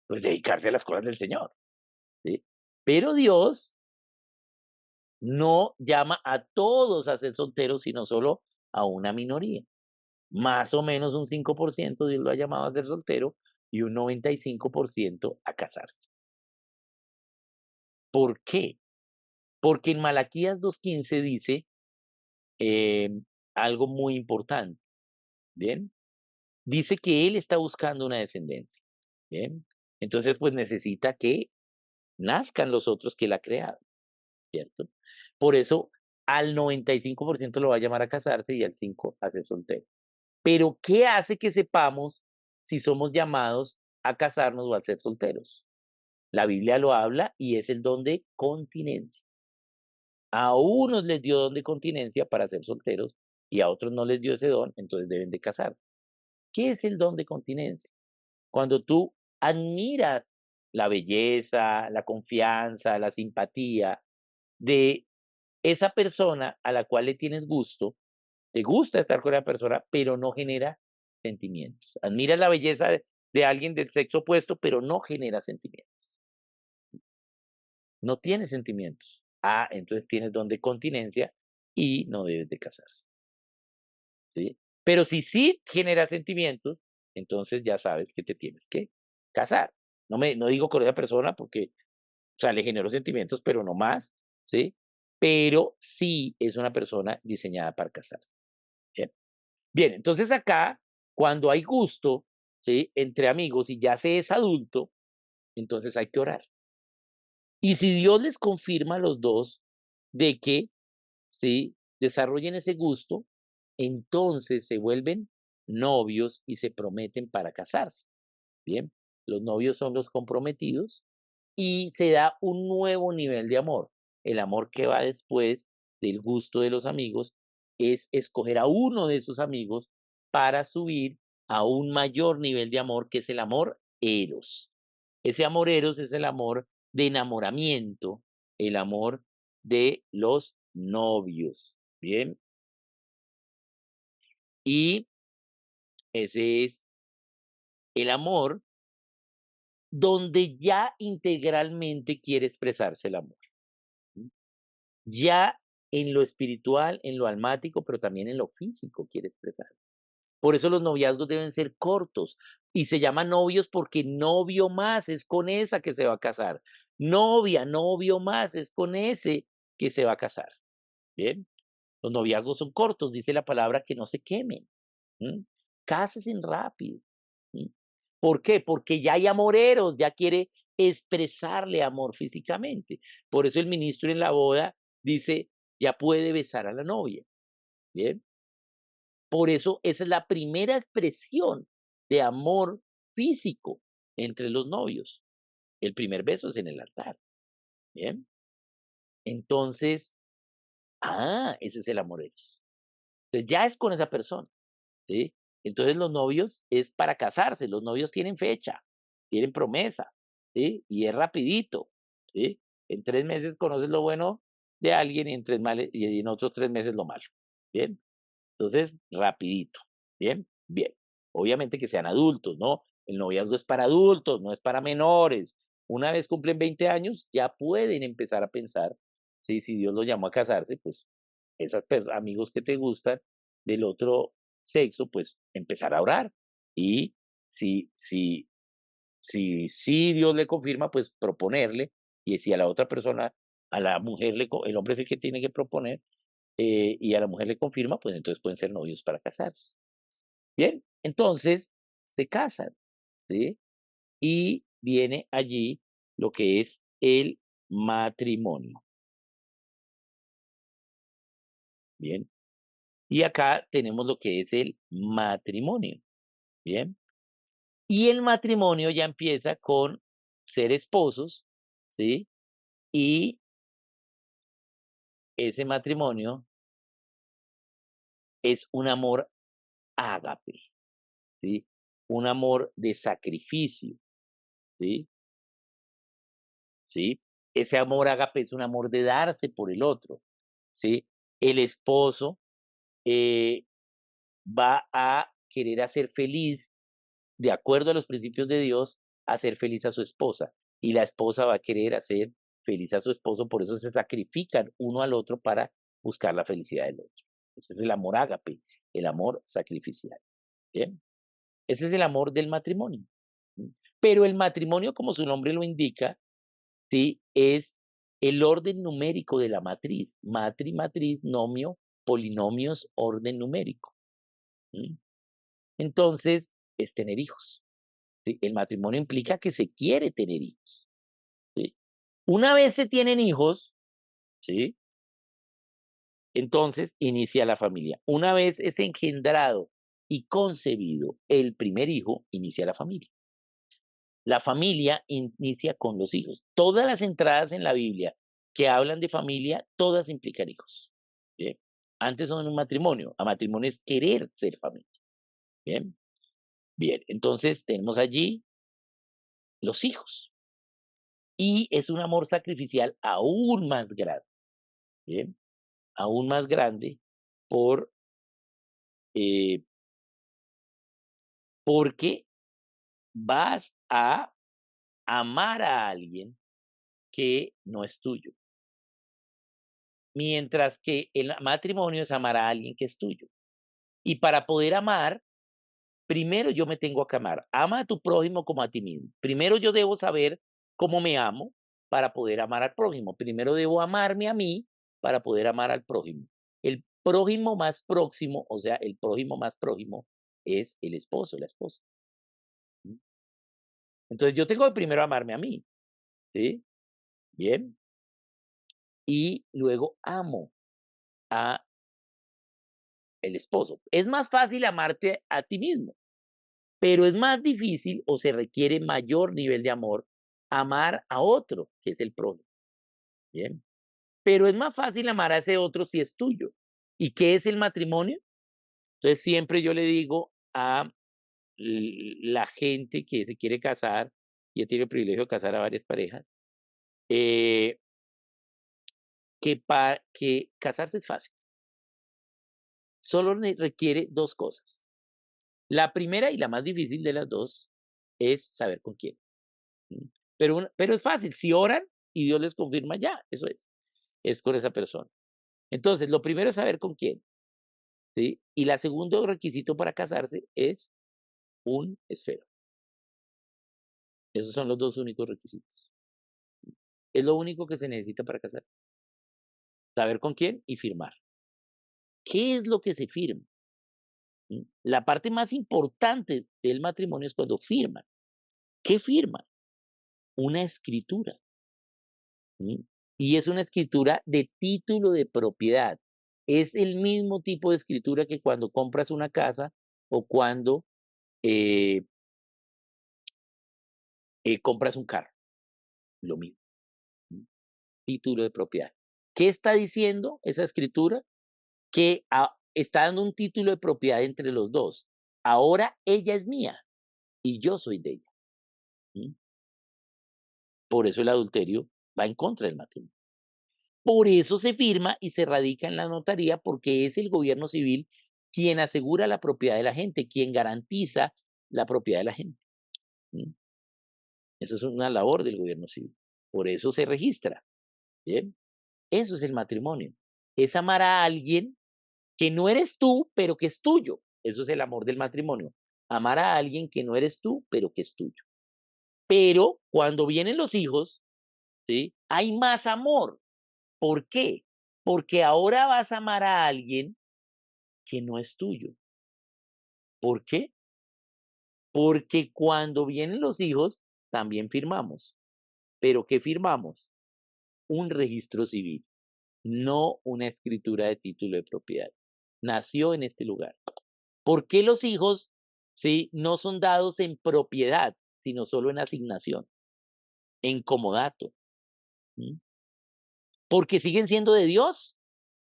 B: Pues dedicarse a las cosas del Señor, ¿sí? Pero Dios no llama a todos a ser solteros, sino solo a una minoría. Más o menos un 5% Dios lo ha llamado a ser soltero y un 95% a casarse. ¿Por qué? Porque en Malaquías 2:15 dice algo muy importante, ¿bien? Dice que él está buscando una descendencia, ¿bien? Entonces, pues necesita que nazcan los otros que él ha creado, ¿cierto? Por eso al 95% lo va a llamar a casarse y al 5 a ser soltero. Pero, ¿qué hace que sepamos si somos llamados a casarnos o a ser solteros? La Biblia lo habla y es el don de continencia. A unos les dio don de continencia para ser solteros y a otros no les dio ese don, entonces deben de casar. ¿Qué es el don de continencia? Cuando tú admiras la belleza, la confianza, la simpatía de esa persona a la cual le tienes gusto, te gusta estar con la persona, pero no genera sentimientos. Admiras la belleza de alguien del sexo opuesto, pero no genera sentimientos. No tienes sentimientos. Ah, entonces tienes don de continencia y no debes de casarse, ¿sí? Pero si sí genera sentimientos, entonces ya sabes que te tienes que casar. No digo con esa persona porque, o sea, le generó sentimientos, pero no más, ¿sí? Pero sí es una persona diseñada para casarse, ¿bien? Bien, entonces acá, cuando hay gusto, ¿sí? Entre amigos y ya se es adulto, entonces hay que orar. Y si Dios les confirma a los dos de que, ¿sí? Desarrollen ese gusto, entonces se vuelven novios y se prometen para casarse. Bien, los novios son los comprometidos y se da un nuevo nivel de amor. El amor que va después del gusto de los amigos es escoger a uno de esos amigos para subir a un mayor nivel de amor, que es el amor eros. Ese amor eros es el amor de enamoramiento, el amor de los novios. Bien, y ese es el amor donde ya integralmente quiere expresarse el amor. ¿Sí? Ya en lo espiritual, en lo almático, pero también en lo físico quiere expresar. Por eso los noviazgos deben ser cortos y se llaman novios porque novio más es con esa que se va a casar. Novia, novio más es con ese que se va a casar. Bien, los noviazgos son cortos, dice la palabra que no se quemen. ¿M? Cásense rápido. ¿M? ¿Por qué? Porque ya hay amoreros, ya quiere expresarle amor físicamente. Por eso el ministro en la boda dice, ya puede besar a la novia. Bien, por eso esa es la primera expresión de amor físico entre los novios. El primer beso es en el altar. Bien, entonces, ese es el amoreros. Entonces ya es con esa persona. ¿Sí? Entonces los novios es para casarse, los novios tienen fecha, tienen promesa, ¿sí? Y es rapidito, ¿sí? En 3 meses conoces lo bueno de alguien y en 3 males y en otros 3 meses lo malo, ¿bien? Entonces, rapidito, ¿bien? Bien. Obviamente que sean adultos, ¿no? El noviazgo es para adultos, no es para menores. Una vez cumplen 20 años, ya pueden empezar a pensar, sí, si Dios los llamó a casarse, pues esos amigos que te gustan del otro sexo, pues empezar a orar. Y si, si, si Dios le confirma, pues proponerle. Y si a la otra persona, a la mujer, el hombre es el que tiene que proponer, y a la mujer le confirma, pues entonces pueden ser novios para casarse. Bien, entonces se casan, ¿sí? Y viene allí lo que es el matrimonio. Bien, Y acá tenemos lo que es el matrimonio, ¿bien? Y el matrimonio ya empieza con ser esposos, ¿sí? Y ese matrimonio es un amor ágape, ¿sí? Un amor de sacrificio, ¿sí? ¿Sí? Ese amor ágape es un amor de darse por el otro, ¿sí? El esposo eh, va a querer hacer feliz, de acuerdo a los principios de Dios, hacer feliz a su esposa. Y la esposa va a querer hacer feliz a su esposo, por eso se sacrifican uno al otro para buscar la felicidad del otro. Ese es el amor ágape, el amor sacrificial. ¿Bien? Ese es el amor del matrimonio. ¿Sí? Pero el matrimonio, como su nombre lo indica, ¿sí? Es el orden numérico de la matriz. Matriz, nomio, polinomios, orden numérico. ¿Sí? Entonces, es tener hijos. ¿Sí? El matrimonio implica que se quiere tener hijos. ¿Sí? Una vez se tienen hijos, ¿sí? Entonces inicia la familia. Una vez es engendrado y concebido el primer hijo, inicia la familia. La familia inicia con los hijos. Todas las entradas en la Biblia que hablan de familia, todas implican hijos. ¿Bien? Antes son un matrimonio. A matrimonio es querer ser familia. Bien. Bien. Entonces tenemos allí los hijos. Y es un amor sacrificial aún más grande. Bien. Aún más grande por, eh, porque vas a amar a alguien que no es tuyo. Mientras que el matrimonio es amar a alguien que es tuyo. Y para poder amar, primero yo me tengo que amar. Ama a tu prójimo como a ti mismo. Primero yo debo saber cómo me amo para poder amar al prójimo. Primero debo amarme a mí para poder amar al prójimo. El prójimo más próximo, o sea, el prójimo más prójimo es el esposo, la esposa. ¿Sí? Entonces yo tengo que primero amarme a mí, ¿sí? Bien. Y luego amo a el esposo. Es más fácil amarte a ti mismo. Pero es más difícil o se requiere mayor nivel de amor amar a otro, que es el prójimo, ¿bien? Pero es más fácil amar a ese otro si es tuyo. ¿Y qué es el matrimonio? Entonces siempre yo le digo a la gente que se quiere casar, y tiene el privilegio de casar a varias parejas, eh, que casarse es fácil. Solo requiere dos cosas. La primera y la más difícil de las dos es saber con quién. ¿Sí? Pero es fácil, si oran y Dios les confirma, ya, eso es con esa persona. Entonces, lo primero es saber con quién, ¿sí? Y la segundo requisito para casarse es un esfero. Esos son los dos únicos requisitos. Es lo único que se necesita para casar. Saber con quién y firmar. ¿Qué es lo que se firma? ¿Mm? La parte más importante del matrimonio es cuando firman. ¿Qué firman? Una escritura. ¿Mm? Y es una escritura de título de propiedad. Es el mismo tipo de escritura que cuando compras una casa o cuando eh, compras un carro. Lo mismo. ¿Mm? Título de propiedad. ¿Qué está diciendo esa escritura? Que está dando un título de propiedad entre los dos. Ahora ella es mía y yo soy de ella. ¿Mm? Por eso el adulterio va en contra del matrimonio. Por eso se firma y se radica en la notaría, porque es el gobierno civil quien asegura la propiedad de la gente, quien garantiza la propiedad de la gente. ¿Sí? Eso es una labor del gobierno civil. Por eso se registra. ¿Bien? Eso es el matrimonio. Es amar a alguien que no eres tú, pero que es tuyo. Eso es el amor del matrimonio. Amar a alguien que no eres tú, pero que es tuyo. Pero cuando vienen los hijos, ¿sí? Hay más amor. ¿Por qué? Porque ahora vas a amar a alguien que no es tuyo. ¿Por qué? Porque cuando vienen los hijos, también firmamos. ¿Pero qué firmamos? Un registro civil, no una escritura de título de propiedad. nació en este lugar. ¿Por qué los hijos, sí, no son dados en propiedad, sino solo en asignación, en comodato? ¿Mm? Porque siguen siendo de Dios.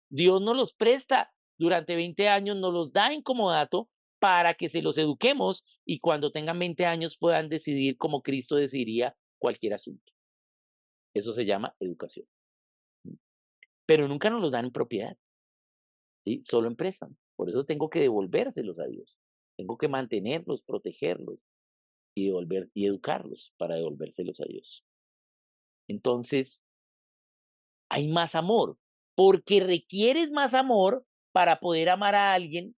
B: Dios nos los presta durante 20 años, nos los da en comodato para que se los eduquemos y cuando tengan 20 años puedan decidir como Cristo decidiría cualquier asunto. Eso se llama educación. ¿Mm? Pero nunca nos los dan en propiedad, ¿sí? Solo en préstamo. Por eso tengo que devolvérselos a Dios. Tengo que mantenerlos, protegerlos y educarlos para devolvérselos a Dios. Entonces, hay más amor, porque requieres más amor para poder amar a alguien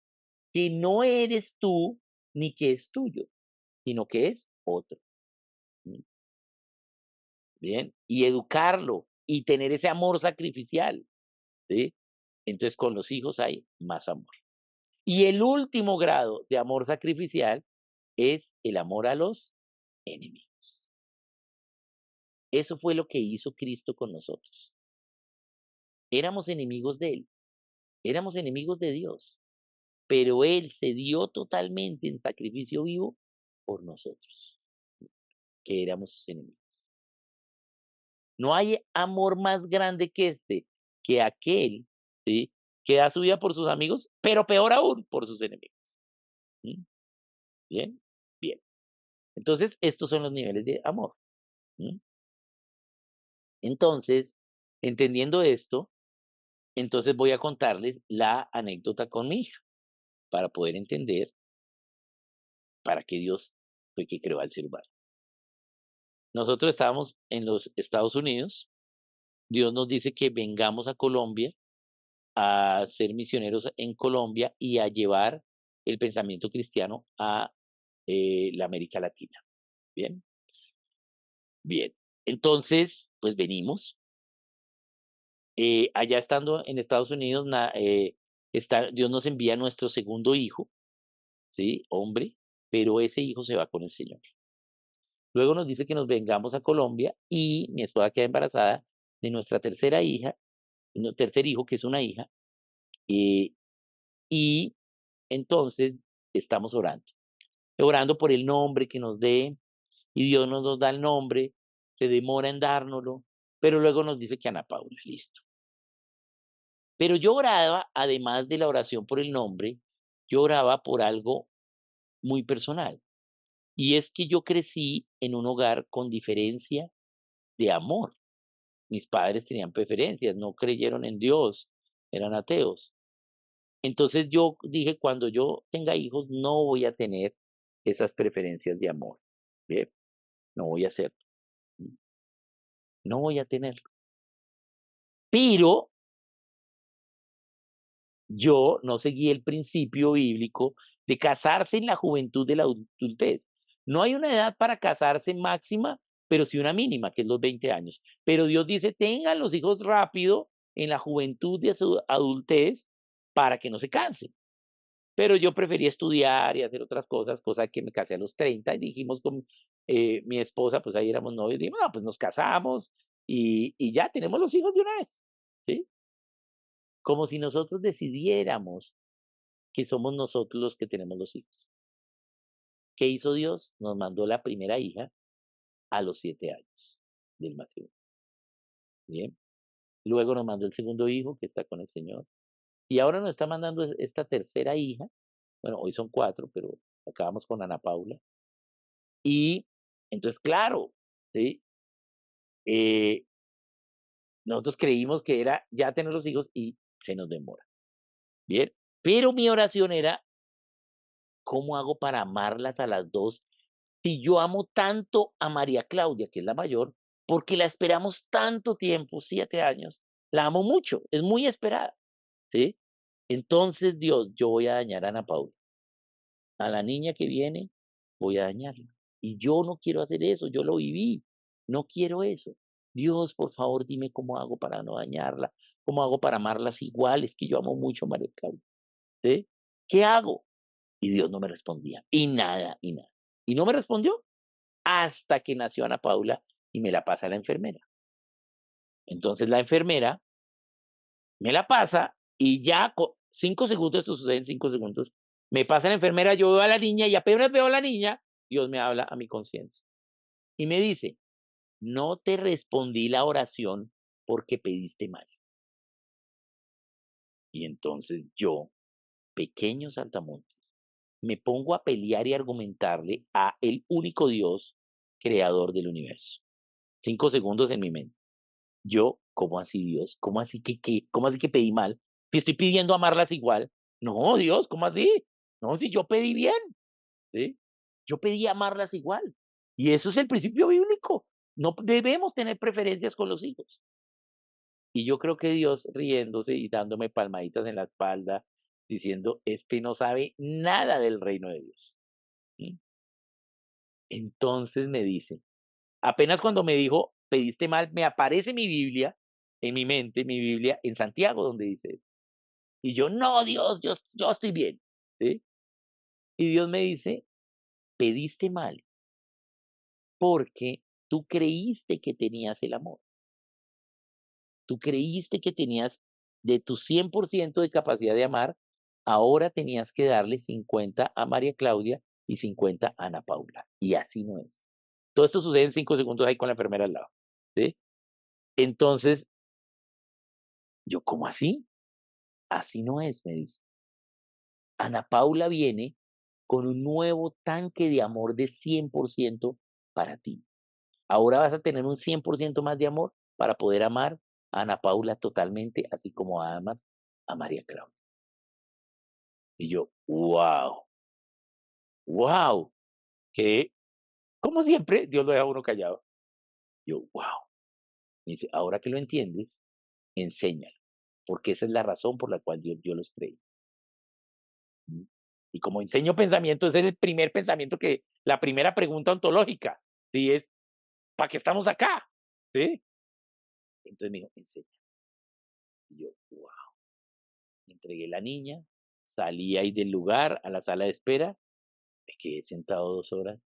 B: que no eres tú ni que es tuyo, sino que es otro. ¿Mm? Bien, y educarlo y tener ese amor sacrificial, ¿sí? Entonces con los hijos hay más amor. Y el último grado de amor sacrificial es el amor a los enemigos. Eso fue lo que hizo Cristo con nosotros. Éramos enemigos de Él, éramos enemigos de Dios, pero Él se dio totalmente en sacrificio vivo por nosotros, que éramos sus enemigos. No hay amor más grande que este, que aquel, ¿sí? Que da su vida por sus amigos, pero peor aún, por sus enemigos. ¿Mm? Bien, bien. Entonces, estos son los niveles de amor. ¿Mm? Entonces, entendiendo esto, entonces voy a contarles la anécdota con mi hija, para poder entender para qué Dios fue que creó al ser humano. Nosotros estábamos en los Estados Unidos, Dios nos dice que vengamos a Colombia a ser misioneros en Colombia y a llevar el pensamiento cristiano a la América Latina. Bien, bien. Entonces, pues venimos. Allá estando en Estados Unidos, Dios nos envía a nuestro segundo hijo, ¿sí? Hombre, pero ese hijo se va con el Señor. Luego nos dice que nos vengamos a Colombia y mi esposa queda embarazada de nuestra tercera hija, tercer hijo, que es una hija, eh, y entonces estamos orando por el nombre que nos dé, y Dios no nos da el nombre, se demora en dárnoslo, pero luego nos dice que Ana Paula, listo. Pero yo oraba, además de la oración por el nombre, yo oraba por algo muy personal, y es que yo crecí en un hogar con diferencia de amor. Mis padres tenían preferencias, no creyeron en Dios, eran ateos. Entonces yo dije, cuando yo tenga hijos, no voy a tener esas preferencias de amor. Bien, no voy a hacerlo, no voy a tenerlo. Pero yo no seguí el principio bíblico de casarse en la juventud de la adultez. No hay una edad para casarse máxima, pero sí una mínima, que es los 20 años. Pero Dios dice, tengan los hijos rápido en la juventud de su adultez para que no se cansen. Pero yo preferí estudiar y hacer otras cosas, cosa que me casé a los 30 y dijimos con mi esposa, pues ahí éramos novios, dijimos, no, pues nos casamos y ya tenemos los hijos de una vez, ¿sí? Como si nosotros decidiéramos que somos nosotros los que tenemos los hijos. ¿Qué hizo Dios? Nos mandó la primera hija a los 7 años del matrimonio. Bien. Luego nos mandó el segundo hijo que está con el Señor. Y ahora nos está mandando esta tercera hija. Bueno, hoy son 4, pero acabamos con Ana Paula. Y entonces, claro, ¿sí? Eh, nosotros creímos que era ya tener los hijos y se nos demora. Bien. Pero mi oración era, ¿cómo hago para amarlas a las dos? Si yo amo tanto a María Claudia, que es la mayor, porque la esperamos tanto tiempo, 7 años, la amo mucho, es muy esperada, ¿sí? Entonces, Dios, yo voy a dañar a Ana Paula. A la niña que viene, voy a dañarla. Y yo no quiero hacer eso, yo lo viví, no quiero eso. Dios, por favor, dime cómo hago para no dañarla, cómo hago para amarlas iguales, que yo amo mucho a María Claudia, ¿sí? ¿Qué hago? Y Dios no me respondía, y nada, y nada. Y no me respondió hasta que nació Ana Paula y me la pasa la enfermera. Entonces la enfermera me la pasa y ya 5 segundos, esto sucede en 5 segundos. Me pasa la enfermera, yo veo a la niña y apenas veo a la niña, Dios me habla a mi conciencia y me dice: "No te respondí la oración porque pediste mal". Y entonces yo, pequeño saltamontes, me pongo a pelear y argumentarle a el único Dios creador del universo. 5 segundos en mi mente. Yo, ¿cómo así, Dios? ¿Cómo así que qué? ¿Cómo así que pedí mal? Si estoy pidiendo amarlas igual. No, Dios, ¿cómo así? No, si yo pedí bien, ¿sí? Yo pedí amarlas igual. Y eso es el principio bíblico. No debemos tener preferencias con los hijos. Y yo creo que Dios riéndose y dándome palmaditas en la espalda, diciendo, este no sabe nada del reino de Dios. ¿Sí? Entonces me dice, apenas cuando me dijo, pediste mal, me aparece mi Biblia en mi mente, mi Biblia en Santiago, donde dice eso. Y yo, no, Dios, yo estoy bien. ¿Sí? Y Dios me dice, pediste mal porque tú creíste que tenías el amor. Tú creíste que tenías de tu 100% de capacidad de amar, ahora tenías que darle 50 a María Claudia y 50 a Ana Paula. Y así no es. Todo esto sucede en 5 segundos ahí con la enfermera al lado. ¿Sí? Entonces, yo, ¿cómo así? Así no es, me dice. Ana Paula viene con un nuevo tanque de amor de 100% para ti. Ahora vas a tener un 100% más de amor para poder amar a Ana Paula totalmente, así como amas a María Claudia. Y yo, wow, wow, que como siempre, Dios lo deja a uno callado. Yo, wow. Me dice, ahora que lo entiendes, enséñalo, porque esa es la razón por la cual Dios los creó. ¿Mm? Y como enseño pensamiento, ese es el primer pensamiento la primera pregunta ontológica, ¿sí? Es, ¿para qué estamos acá? ¿Sí? Entonces me dijo, enseña. Y yo, wow. Entregué la niña, salí ahí del lugar a la sala de espera, me quedé sentado 2 horas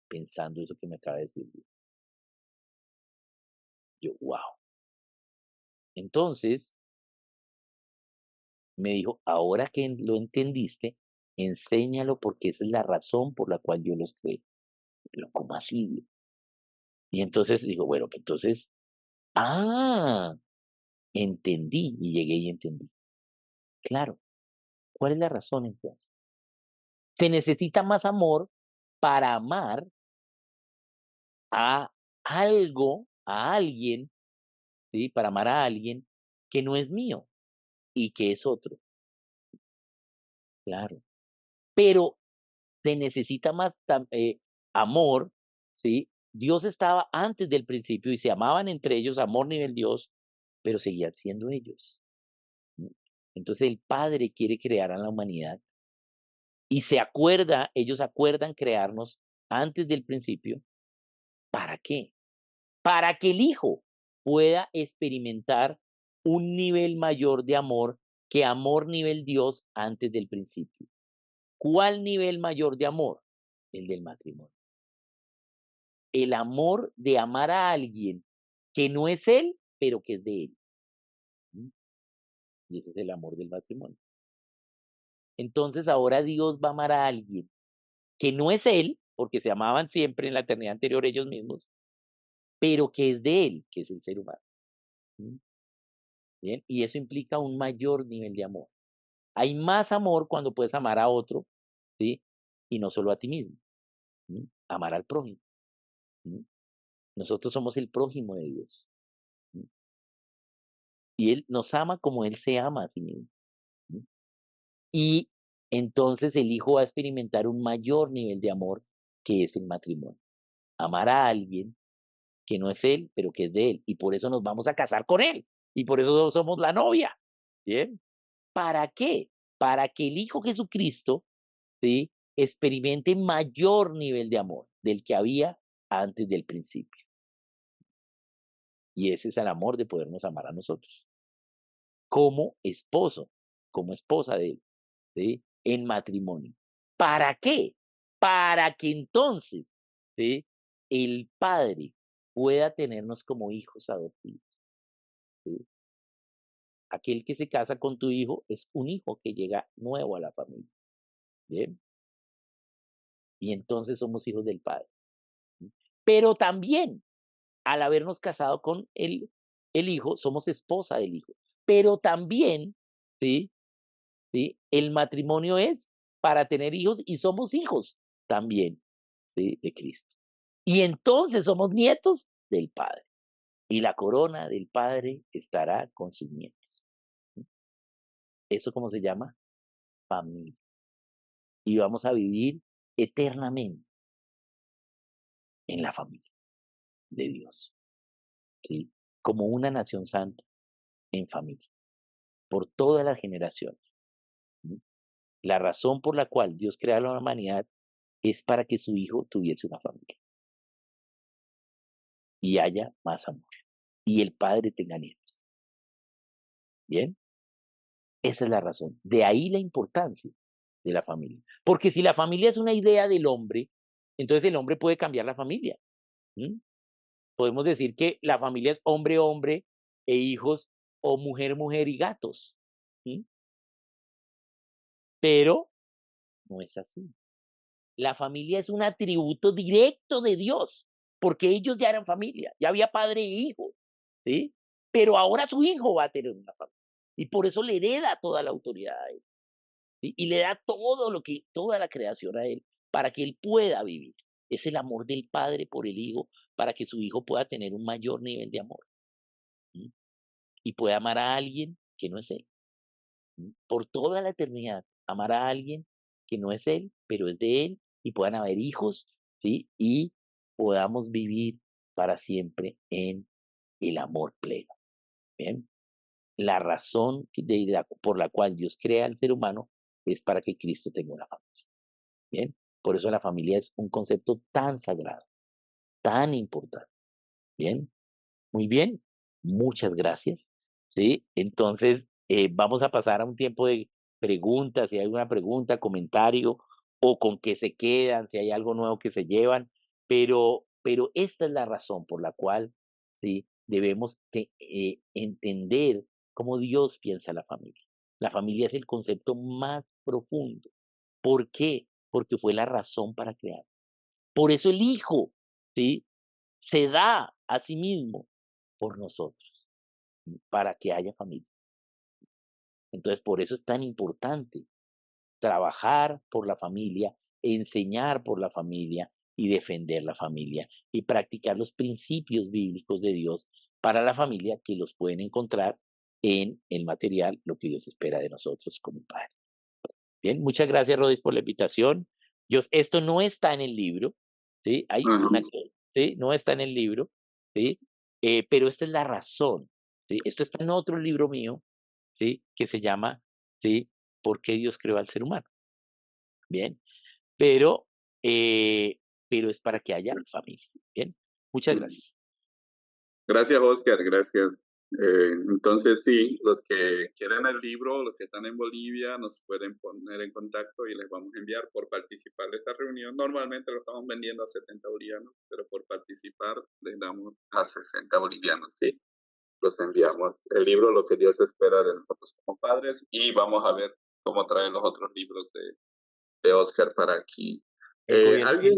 B: pensando eso que me acaba de decir Dios. Yo, wow. Entonces me dijo, ahora que lo entendiste, enséñalo porque esa es la razón por la cual yo los creé. Pero ¿cómo así? Dios? Y entonces digo, bueno, pues entonces, ah, entendí y llegué y entendí. Claro, ¿cuál es la razón entonces? Se necesita más amor para amar a algo, a alguien, ¿sí? Para amar a alguien que no es mío y que es otro, claro. Pero se necesita más amor, ¿sí? Dios estaba antes del principio y se amaban entre ellos, amor nivel Dios, pero seguían siendo ellos. ¿No? Entonces el Padre quiere crear a la humanidad y ellos acuerdan crearnos antes del principio. ¿Para qué? Para que el Hijo pueda experimentar un nivel mayor de amor que amor nivel Dios antes del principio. ¿Cuál nivel mayor de amor? El del matrimonio. El amor de amar a alguien que no es él, pero que es de él. ¿Mm? Y ese es el amor del matrimonio. Entonces ahora Dios va a amar a alguien que no es él, porque se amaban siempre en la eternidad anterior ellos mismos, pero que es de él, que es el ser humano. ¿Mm? Bien, y eso implica un mayor nivel de amor. Hay más amor cuando puedes amar a otro, ¿sí? Y no solo a ti mismo. ¿Mm? Amar al prójimo. ¿Mm? Nosotros somos el prójimo de Dios. ¿Mm? Y Él nos ama como Él se ama a sí mismo. ¿Mm? Y entonces el hijo va a experimentar un mayor nivel de amor que es el matrimonio. Amar a alguien que no es él, pero que es de él. Y por eso nos vamos a casar con él. Y por eso somos la novia. ¿Bien? ¿Para qué? Para que el Hijo Jesucristo, ¿sí? Experimente mayor nivel de amor del que había antes del principio. Y ese es el amor de podernos amar a nosotros. Como esposo, como esposa de él. ¿Sí? En matrimonio. ¿Para qué? Para que entonces, ¿sí? El Padre pueda tenernos como hijos adoptivos. ¿Sí? aquel que se casa con tu hijo es un hijo que llega nuevo a la familia, ¿bien? Y entonces somos hijos del Padre. ¿Sí? Pero también, al habernos casado con el hijo, somos esposa del hijo. Pero también, ¿sí? ¿Sí? El matrimonio es para tener hijos y somos hijos también, ¿sí? De Cristo. Y entonces somos nietos del Padre. Y la corona del Padre estará con sus nietos. ¿Eso cómo se llama? Familia. Y vamos a vivir eternamente en la familia de Dios, ¿sí? Como una nación santa en familia, por todas las generaciones. ¿Sí? La razón por la cual Dios crea la humanidad es para que su hijo tuviese una familia y haya más amor. Y el padre tenga nietos. ¿Bien? Esa es la razón. De ahí la importancia de la familia. Porque si la familia es una idea del hombre, entonces el hombre puede cambiar la familia. ¿M? Podemos decir que la familia es hombre, hombre e hijos, o mujer, mujer y gatos. ¿M? Pero no es así. La familia es un atributo directo de Dios, porque ellos ya eran familia, ya había padre e hijo, ¿sí? Pero ahora su hijo va a tener una familia. Y por eso le hereda toda la autoridad a él. ¿Sí? Y le da todo lo que, toda la creación a él, para que él pueda vivir. Es el amor del padre por el hijo, para que su hijo pueda tener un mayor nivel de amor. ¿Sí? Y pueda amar a alguien que no es él. ¿Sí? Por toda la eternidad, amar a alguien que no es él, pero es de él, y puedan haber hijos, ¿sí? Y podamos vivir para siempre en el amor pleno. ¿Bien? La razón por la cual Dios crea al ser humano es para que Cristo tenga una familia. Bien, por eso la familia es un concepto tan sagrado, tan importante. Bien, muy bien, muchas gracias. Sí, entonces vamos a pasar a un tiempo de preguntas, si hay alguna pregunta, comentario o con qué se quedan, si hay algo nuevo que se llevan, pero esta es la razón por la cual sí debemos entender cómo Dios piensa la familia. La familia es el concepto más profundo. ¿Por qué? Porque fue la razón para crear. Por eso el Hijo, ¿sí? Se da a sí mismo por nosotros, ¿sí? Para que haya familia. Entonces, por eso es tan importante trabajar por la familia, enseñar por la familia y defender la familia y practicar los principios bíblicos de Dios para la familia que los pueden encontrar en el material, lo que Dios espera de nosotros como padres. Bien, muchas gracias, Rodis, por la invitación. Esto no está en el libro, ¿sí? Hay
A: Ajá.
B: una cosa, ¿sí? No está en el libro, ¿sí? Pero esta es la razón, ¿sí? Esto está en otro libro mío, ¿sí? Que se llama, ¿sí? ¿Por qué Dios creó al ser humano? Bien, pero, pero es para que haya familia, ¿bien? Muchas gracias.
A: Gracias, Oscar, gracias. Entonces, sí, los que quieren el libro, los que están en Bolivia, nos pueden poner en contacto y les vamos a enviar por participar de esta reunión. Normalmente lo estamos vendiendo a 70 bolivianos, pero por participar les damos a 60 bolivianos, ¿sí? Los enviamos. El libro, Lo que Dios espera de nosotros como padres, y vamos a ver cómo traen los otros libros de Oscar para aquí.
B: El gobierno,
A: ¿Alguien?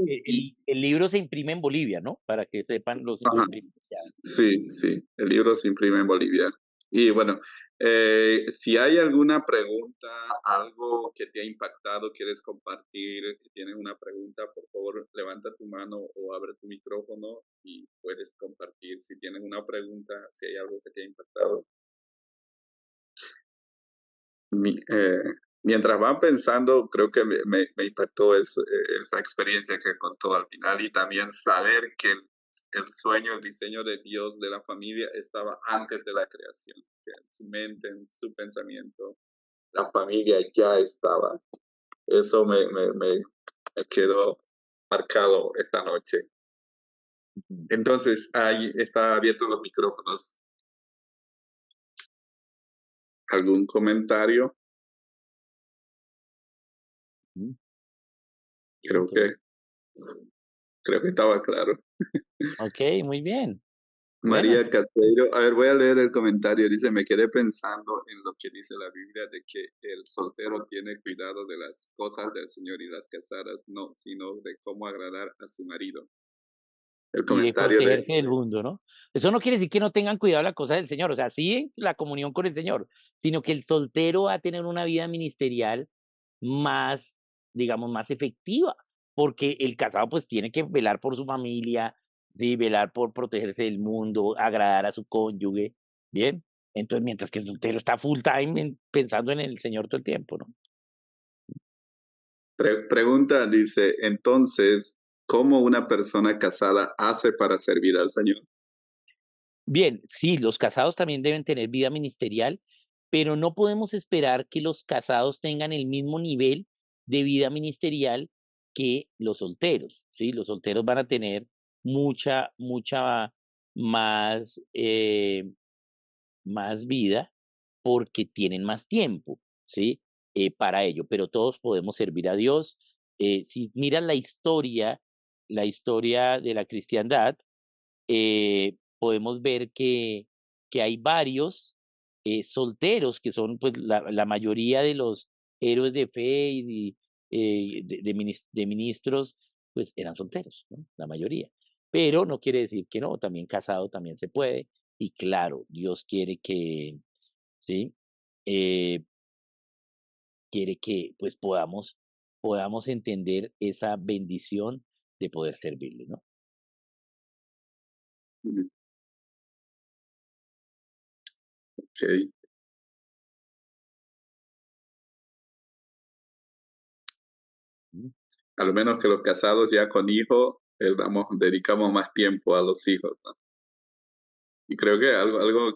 B: el libro se imprime en Bolivia, ¿no? Para que sepan los
A: Ajá.
B: imprimientes ya.
A: Sí, sí, el libro se imprime en Bolivia. Y bueno, si hay alguna pregunta, algo que te ha impactado, quieres compartir, tienes una pregunta, por favor, levanta tu mano o abre tu micrófono y puedes compartir si tienes una pregunta, si hay algo que te ha impactado. Mi- eh, Mientras van pensando, creo que me impactó esa experiencia que contó al final y también saber que el sueño, el diseño de Dios de la familia estaba antes de la creación, que en su mente, en su pensamiento, la familia ya estaba. Eso me quedó marcado esta noche.
B: Ujú,
A: Entonces, ahí está abierto los micrófonos. ¿Algún comentario?
B: ujú. Bien,
A: Creo
B: qué bueno.
A: que, creo que estaba claro.
B: Ok, muy bien. Bueno,
A: María Caseiro, a ver, voy a leer el comentario. Dice, me quedé pensando en lo que dice la Biblia de que el soltero tiene cuidado de las cosas del Señor y las casadas no, sino de cómo agradar a su marido. El
B: y de
A: comentario de,
B: protegerse del mundo, ¿no? Eso no quiere decir que no tengan cuidado las cosas del Señor, o sea, sí la comunión con el Señor, sino que el soltero va a tener una vida ministerial más, digamos, más efectiva, porque el casado pues tiene que velar por su familia, sí, velar por protegerse del mundo, agradar a su cónyuge, ¿bien? Entonces, mientras que el soltero está full time pensando en el Señor todo el tiempo, ¿no?
A: pregunta, dice, entonces, ¿cómo una persona casada hace para servir al Señor?
B: Bien, sí, los casados también deben tener vida ministerial, pero no podemos esperar que los casados tengan el mismo nivel de vida ministerial que los solteros, ¿sí? Los solteros van a tener mucha más, más vida porque tienen más tiempo, ¿sí? Para ello, pero todos podemos servir a Dios. Si miran la historia de la cristiandad, podemos ver que hay varios solteros que son pues la mayoría de los héroes de fe y de ministros, pues eran solteros, ¿no? La mayoría. Pero no quiere decir que no, también casado también se puede. Y claro, Dios quiere que, ¿sí? Eh, quiere que pues podamos entender esa bendición de poder servirle, ¿no?
A: Mm, ok.
B: Mm.
A: A lo menos que los casados ya con hijos, dedicamos más tiempo a los hijos, ¿no? Y creo que algo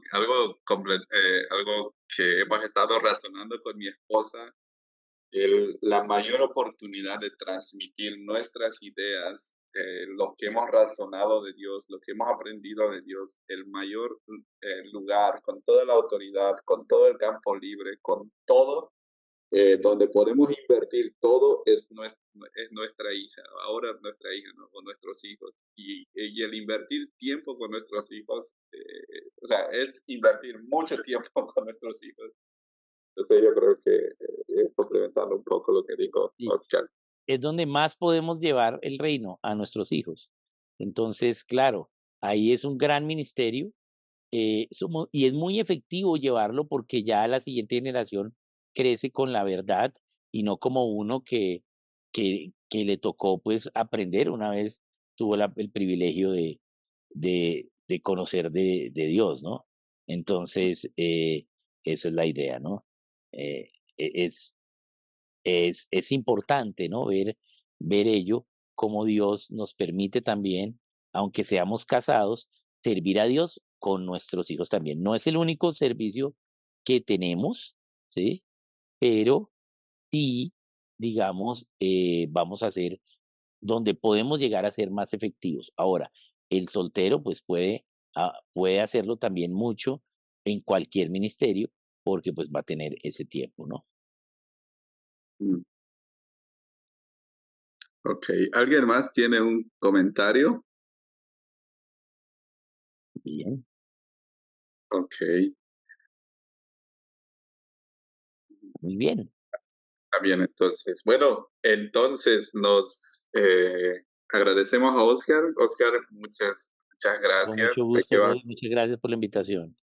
A: que hemos estado razonando con mi esposa, la mayor oportunidad de transmitir nuestras ideas, lo que hemos razonado de Dios, lo que hemos aprendido de Dios, el mayor lugar, con toda la autoridad, con todo el campo libre, con todo donde podemos invertir todo es nuestra hija, ahora nuestra hija, ¿no? O nuestros hijos. Y el invertir tiempo con nuestros hijos, o sea, es invertir mucho tiempo con nuestros hijos. Entonces yo creo que es complementando un poco lo que dijo
B: Sí.
A: Oscar.
B: Es donde más podemos llevar el reino a nuestros hijos. Entonces, claro, ahí es un gran ministerio, y es muy efectivo llevarlo porque ya la siguiente generación crece con la verdad y no como uno que le tocó pues aprender una vez tuvo el privilegio de conocer de Dios, ¿no? Entonces, esa es la idea, ¿no? Eh, es, es importante, ¿no? Ver ello, cómo Dios nos permite también, aunque seamos casados, servir a Dios con nuestros hijos también. No es el único servicio que tenemos, ¿sí? Pero sí, digamos, vamos a ser donde podemos llegar a ser más efectivos. Ahora, el soltero, pues, puede hacerlo también mucho en cualquier ministerio, porque, pues, va a tener ese tiempo, ¿no?
A: Mm, ok, ¿alguien más tiene un comentario?
B: Bien,
A: Ok,
B: muy bien.
A: está bien, entonces. Bueno, entonces nos agradecemos a Oscar. Oscar, muchas
B: Con
A: gracias.
B: mucho
A: Sé que
B: gusto,
A: va
B: Roy, muchas gracias por la invitación.